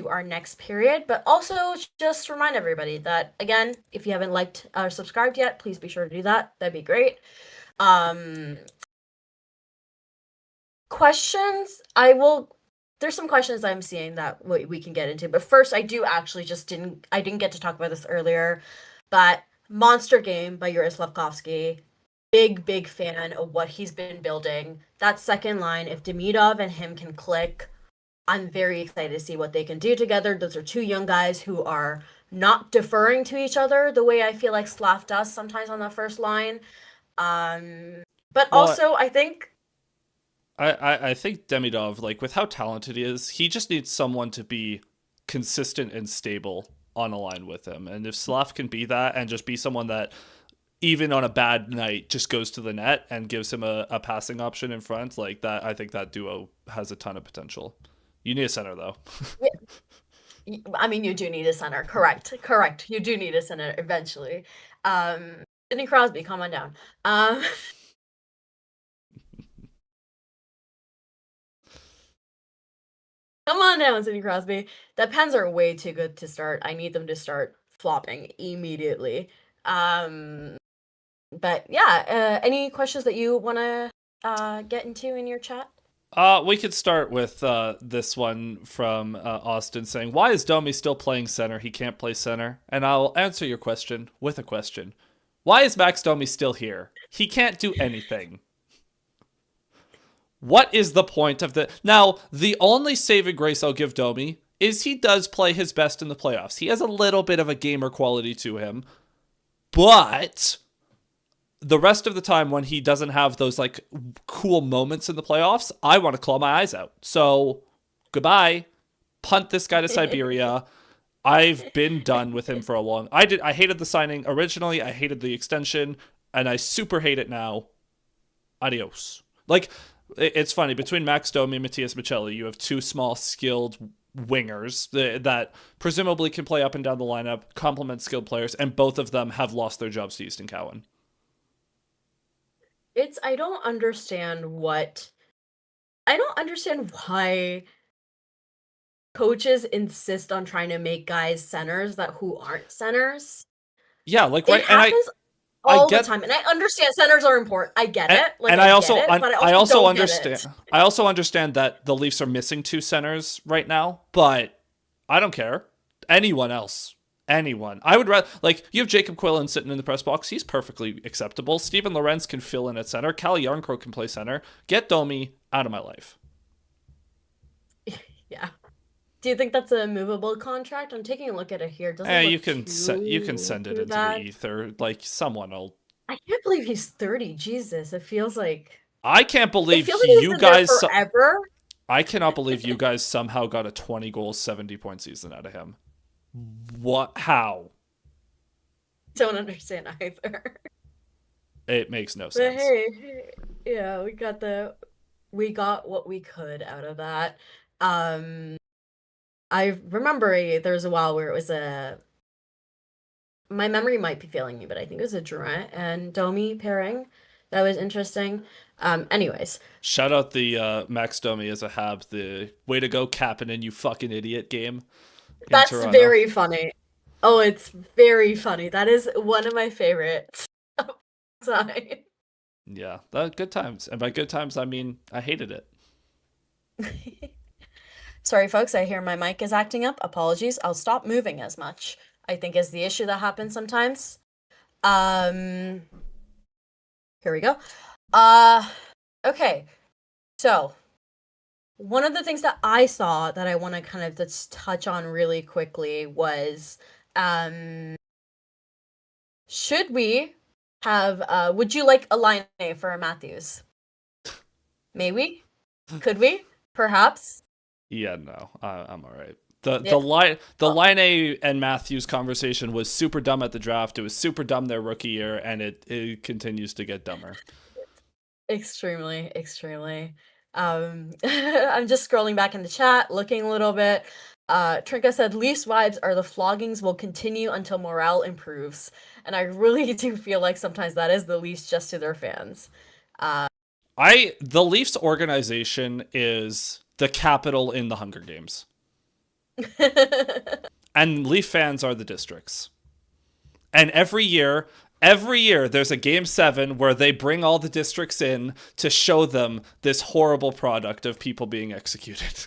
Speaker 2: our next period, but also just remind everybody that, again, if you haven't liked or subscribed yet, please be sure to do that. That'd be great. Questions, there's some questions I'm seeing that we can get into, but first I didn't get to talk about this earlier, but Monster Game by Yuri Slavkovsky. Big fan of what he's been building. That second line, if Demidov and him can click, I'm very excited to see what they can do together. Those are two young guys who are not deferring to each other the way I feel like Slav does sometimes on the first line. But also, I think
Speaker 3: Demidov, like with how talented he is, he just needs someone to be consistent and stable on a line with him. And if Slav can be that and just be someone that even on a bad night just goes to the net and gives him a passing option in front, like that, I think that duo has a ton of potential. You need a center, though.
Speaker 2: I mean, you do need a center. Correct. You do need a center eventually. Sidney Crosby, calm on down. Come on down, Sidney Crosby. The Pens are way too good to start. I need them to start flopping immediately. But yeah, any questions that you want to get into in your chat?
Speaker 3: We could start with this one from Austin saying, why is Domi still playing center? He can't play center. And I'll answer your question with a question. Why is Max Domi still here? He can't do anything. What is the point of the... Now, the only saving grace I'll give Domi is he does play his best in the playoffs. He has a little bit of a gamer quality to him. But the rest of the time when he doesn't have those like cool moments in the playoffs, I want to claw my eyes out. So goodbye, punt this guy to Siberia. I've been done with him for a long. I hated the signing originally. I hated the extension, and I super hate it now. Adios. Like, it's funny, between Max Domi and Matias Michelli, you have two small skilled wingers that presumably can play up and down the lineup, complement skilled players, and both of them have lost their jobs to Easton Cowan.
Speaker 2: I don't understand why coaches insist on trying to make guys centers who aren't centers.
Speaker 3: Yeah, like
Speaker 2: It
Speaker 3: right, and
Speaker 2: happens
Speaker 3: I
Speaker 2: all the
Speaker 3: get,
Speaker 2: time, and I understand centers are important. I get
Speaker 3: and,
Speaker 2: it, like
Speaker 3: and
Speaker 2: I
Speaker 3: I
Speaker 2: get
Speaker 3: also
Speaker 2: it, but I
Speaker 3: I
Speaker 2: also
Speaker 3: also
Speaker 2: don't get
Speaker 3: understand
Speaker 2: it.
Speaker 3: I also understand that the Leafs are missing two centers right now, but I don't care. Anyone else. Anyone. I would rather, like, you have Jacob Quillen sitting in the press box. He's perfectly acceptable. Steven Lorenz can fill in at center. Calle Yarncroke can play center. Get Domi out of my life.
Speaker 2: Yeah. Do you think that's a movable contract? I'm taking a look at it here. It doesn't look
Speaker 3: You can send it
Speaker 2: too
Speaker 3: into
Speaker 2: bad.
Speaker 3: the ether. Like, someone will.
Speaker 2: I can't believe he's 30. Jesus,
Speaker 3: I can't
Speaker 2: it
Speaker 3: believe
Speaker 2: feels like he's
Speaker 3: you
Speaker 2: been there
Speaker 3: guys.
Speaker 2: forever.
Speaker 3: I cannot believe you guys somehow got a 20 goal, 70-point season out of him. What? How?
Speaker 2: Don't understand either.
Speaker 3: It makes no
Speaker 2: But
Speaker 3: sense.
Speaker 2: hey, yeah, we got what we could out of that. I remember there was a while where it was my memory might be failing me, but I think it was a Durant and Domi pairing. That was interesting. Anyways,
Speaker 3: Shout out the Max Domi as a Habs. The way to go, Kapanen, you fucking idiot game.
Speaker 2: that's
Speaker 3: Toronto.
Speaker 2: very funny. Oh, it's very funny. That is one of my favorites. Time.
Speaker 3: Yeah, good times. And by good times, I mean I hated it.
Speaker 2: Sorry, folks. I hear my mic is acting up. Apologies. I'll stop moving as much, I think, is the issue that happens sometimes. Here we go. Okay. So, one of the things that I saw that I want to kind of just touch on really quickly was, should we have, would you like a line A for Matthews? Maybe? Could we? Perhaps?
Speaker 3: Yeah, no, I'm all right. The line A and Matthews conversation was super dumb at the draft. It was super dumb their rookie year, and it continues to get dumber.
Speaker 2: Extremely, extremely. I'm just scrolling back in the chat, looking a little bit. Trinka said, Leafs vibes are the floggings will continue until morale improves. And I really do feel like sometimes that is the Leafs just to their fans.
Speaker 3: The Leafs organization is the capital in the Hunger Games. And Leaf fans are the districts. And every year there's a game 7 where they bring all the districts in to show them this horrible product of people being executed.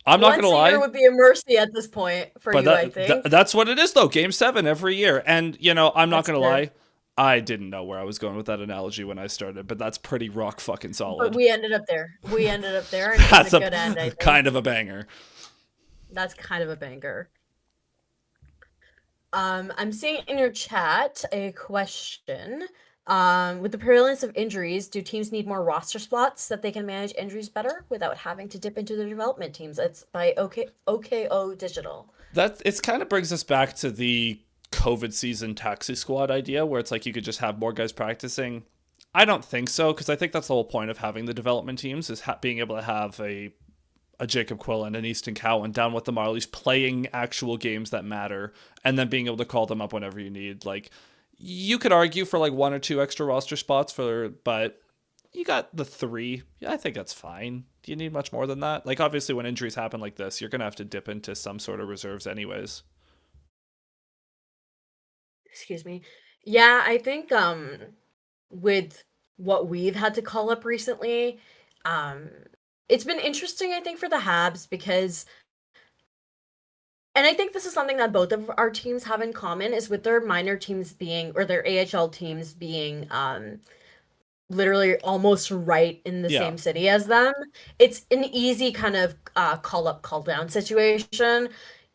Speaker 3: I'm not gonna lie.
Speaker 2: Once a year would be a mercy at this point for
Speaker 3: but
Speaker 2: you, I think.
Speaker 3: That's what it is, though. Game 7 every year. And, I'm not
Speaker 2: That's
Speaker 3: gonna
Speaker 2: fair.
Speaker 3: lie. I didn't know where I was going with that analogy when I started, but that's pretty rock fucking solid.
Speaker 2: But we ended up there. And
Speaker 3: That's
Speaker 2: it's a good end, I think.
Speaker 3: kind of a banger.
Speaker 2: That's kind of a banger. I'm seeing in your chat a question. With the prevalence of injuries, do teams need more roster spots that they can manage injuries better without having to dip into their development teams? It's by OKO Digital.
Speaker 3: It kind of brings us back to the COVID season taxi squad idea, where it's like you could just have more guys practicing. I don't think so, because I think that's the whole point of having the development teams is being able to have a Jacob Quillen, an Easton Cowan down with the Marlies playing actual games that matter, and then being able to call them up whenever you need. Like, you could argue for like 1 or 2 extra roster spots but you got the 3. Yeah, I think that's fine. Do you need much more than that? Like, obviously when injuries happen like this, you're going to have to dip into some sort of reserves anyways.
Speaker 2: Excuse me. Yeah, I think with what we've had to call up recently, it's been interesting, I think, for the Habs because, and I think this is something that both of our teams have in common, is with their minor teams being, or their AHL teams being literally almost right in the same city as them. It's an easy kind of call up, call down situation.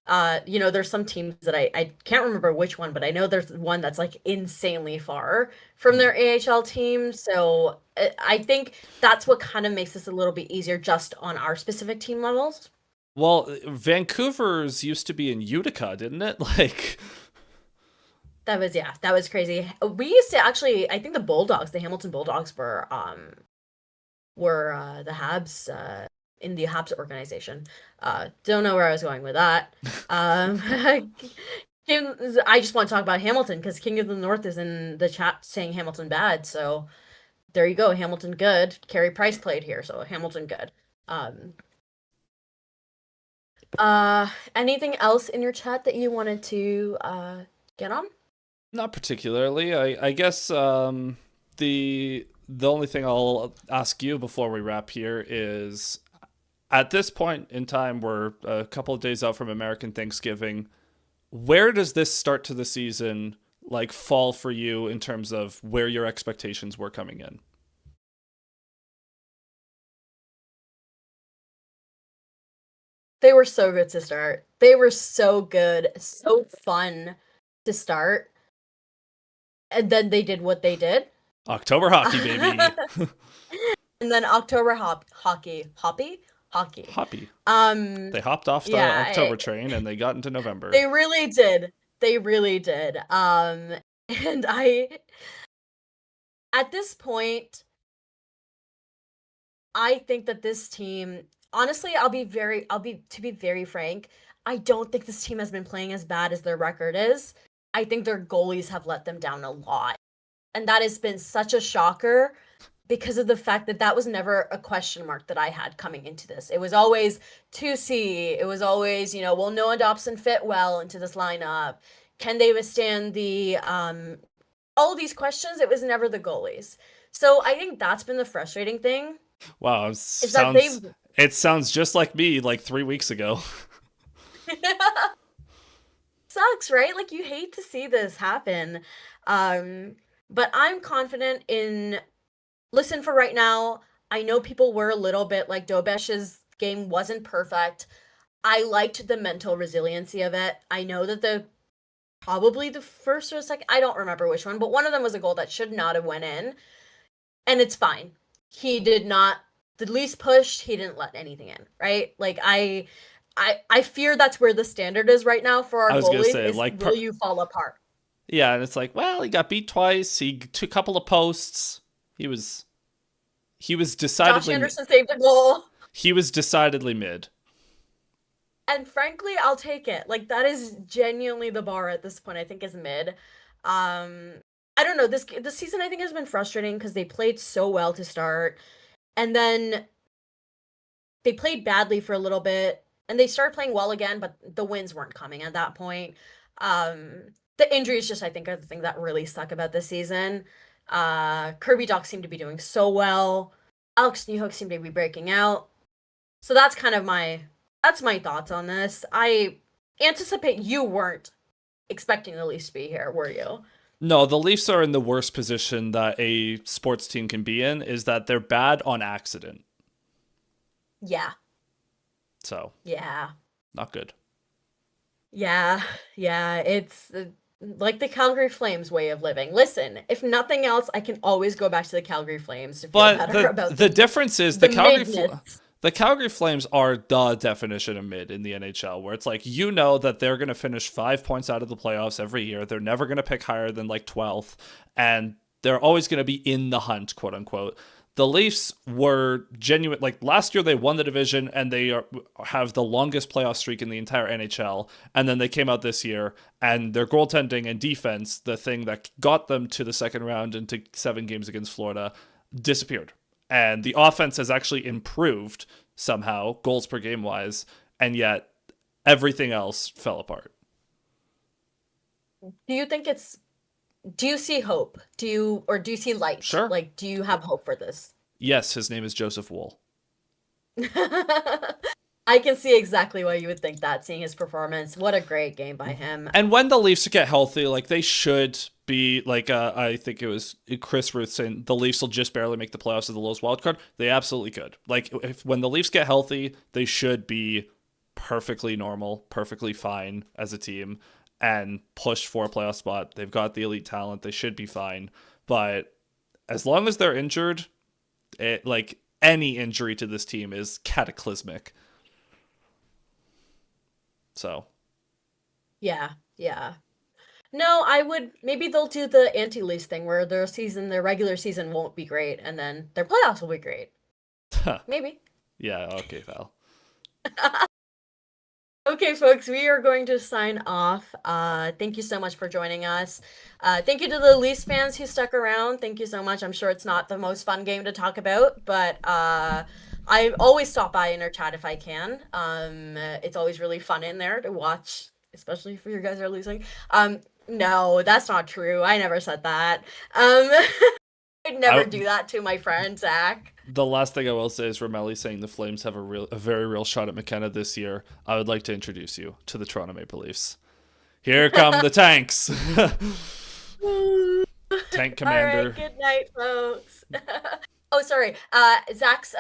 Speaker 2: There's some teams that I can't remember which one, but I know there's one that's like insanely far from their AHL team. So I think that's what kind of makes this a little bit easier just on our specific team levels.
Speaker 3: Well, Vancouver's used to be in Utica, didn't it? Like,
Speaker 2: that was crazy. We used to actually, I think the Hamilton Bulldogs were the Habs in the Habs organization. Don't know where I was going with that. I just want to talk about Hamilton because King of the North is in the chat saying Hamilton bad. So there you go. Hamilton good. Carey Price played here, so Hamilton good. Anything else in your chat that you wanted to get on?
Speaker 3: Not particularly. I guess the only thing I'll ask you before we wrap here is, at this point in time, we're a couple of days out from American Thanksgiving. Where does this start to the season like fall for you in terms of where your expectations were coming in?
Speaker 2: They were so good to start. They were so good, so fun to start. And then they did what they did.
Speaker 3: October hockey, baby.
Speaker 2: And then October hockey.
Speaker 3: They hopped off the October train and they got into November.
Speaker 2: They really did. And at this point, I think that this team, honestly, to be very frank, I don't think this team has been playing as bad as their record is. I think their goalies have let them down a lot. And that has been such a shocker because of the fact that that was never a question mark that I had coming into this. It was always 2C. It was always, will Noah Dobson fit well into this lineup? Can they withstand the all of these questions? It was never the goalies. So I think that's been the frustrating thing.
Speaker 3: Wow, it sounds just like me like 3 weeks ago.
Speaker 2: Sucks, right? Like, you hate to see this happen. But I'm confident in, listen, for right now, I know people were a little bit like, Dobesh's game wasn't perfect. I liked the mental resiliency of it. I know that probably the first or second, I don't remember which one, but one of them was a goal that should not have went in. And it's fine. He did not, the Leafs pushed, he didn't let anything in, right? Like, I fear that's where the standard is right now for our goalies. Will you fall apart?
Speaker 3: Yeah, and it's like, well, he got beat twice. He took a couple of posts. He was decidedly.
Speaker 2: Josh Anderson saved a goal.
Speaker 3: He was decidedly mid.
Speaker 2: And frankly, I'll take it. Like, that is genuinely the bar at this point. I think is mid. I don't know. This season I think has been frustrating because they played so well to start, and then they played badly for a little bit, and they started playing well again, but the wins weren't coming at that point. The injuries just, I think, are the thing that really suck about this season. Kirby Dach seemed to be doing so well. Alex Newhook seemed to be breaking out. So that's kind of my thoughts on this. I anticipate you weren't expecting the Leafs to be here, were you?
Speaker 3: No, the Leafs are in the worst position that a sports team can be in, is that they're bad on accident.
Speaker 2: Yeah.
Speaker 3: So.
Speaker 2: Yeah.
Speaker 3: Not good.
Speaker 2: Yeah. It's like the Calgary Flames way of living. Listen, if nothing else, I can always go back to the Calgary Flames to feel better about
Speaker 3: the difference is the Calgary Flames are the definition of mid in the NHL, where it's like, that they're going to finish 5 points out of the playoffs every year. They're never going to pick higher than like 12th, and they're always going to be in the hunt, quote unquote. The Leafs were genuine. Like, last year, they won the division, and they have the longest playoff streak in the entire NHL. And then they came out this year, and their goaltending and defense, the thing that got them to the second round into 7 games against Florida, disappeared. And the offense has actually improved somehow, goals per game wise, and yet everything else fell apart.
Speaker 2: Do you see hope? Do you see light?
Speaker 3: Sure.
Speaker 2: Like, do you have hope for this?
Speaker 3: Yes, his name is Joseph Wool.
Speaker 2: I can see exactly why you would think that, seeing his performance. What a great game by him.
Speaker 3: And when the Leafs get healthy, like, they should be, like, I think it was Chris Ruth saying the Leafs will just barely make the playoffs as the lowest wild card. They absolutely could. Like, when the Leafs get healthy, they should be perfectly normal, perfectly fine as a team, and push for a playoff spot. They've got the elite talent. They should be fine. But as long as they're injured, any injury to this team is cataclysmic. So.
Speaker 2: Yeah. No, maybe they'll do the anti-Leafs thing where their regular season won't be great, and then their playoffs will be great. Maybe.
Speaker 3: Yeah, okay, Val.
Speaker 2: Okay, folks, we are going to sign off. Thank you so much for joining us. Thank you to the Leafs fans who stuck around. Thank you so much. I'm sure it's not the most fun game to talk about, but I always stop by in our chat if I can. It's always really fun in there to watch, especially if you guys are losing. No, that's not true. I never said that. I'd never do that to my friend Zach.
Speaker 3: The last thing I will say is Ramelli saying the Flames have a very real shot at McKenna this year. I would like to introduce you to the Toronto Maple Leafs. Here come the tanks. Tank commander.
Speaker 2: All right, good night, folks. Oh, sorry. Zach's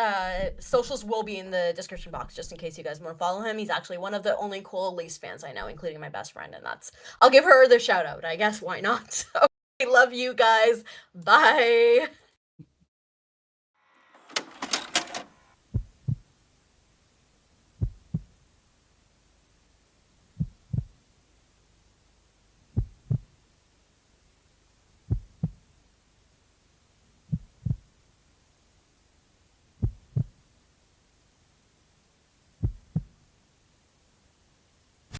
Speaker 2: socials will be in the description box, just in case you guys want to follow him. He's actually one of the only cool Leafs fans I know, including my best friend, and I'll give her the shout out, I guess. Why not? So, I love you guys. Bye.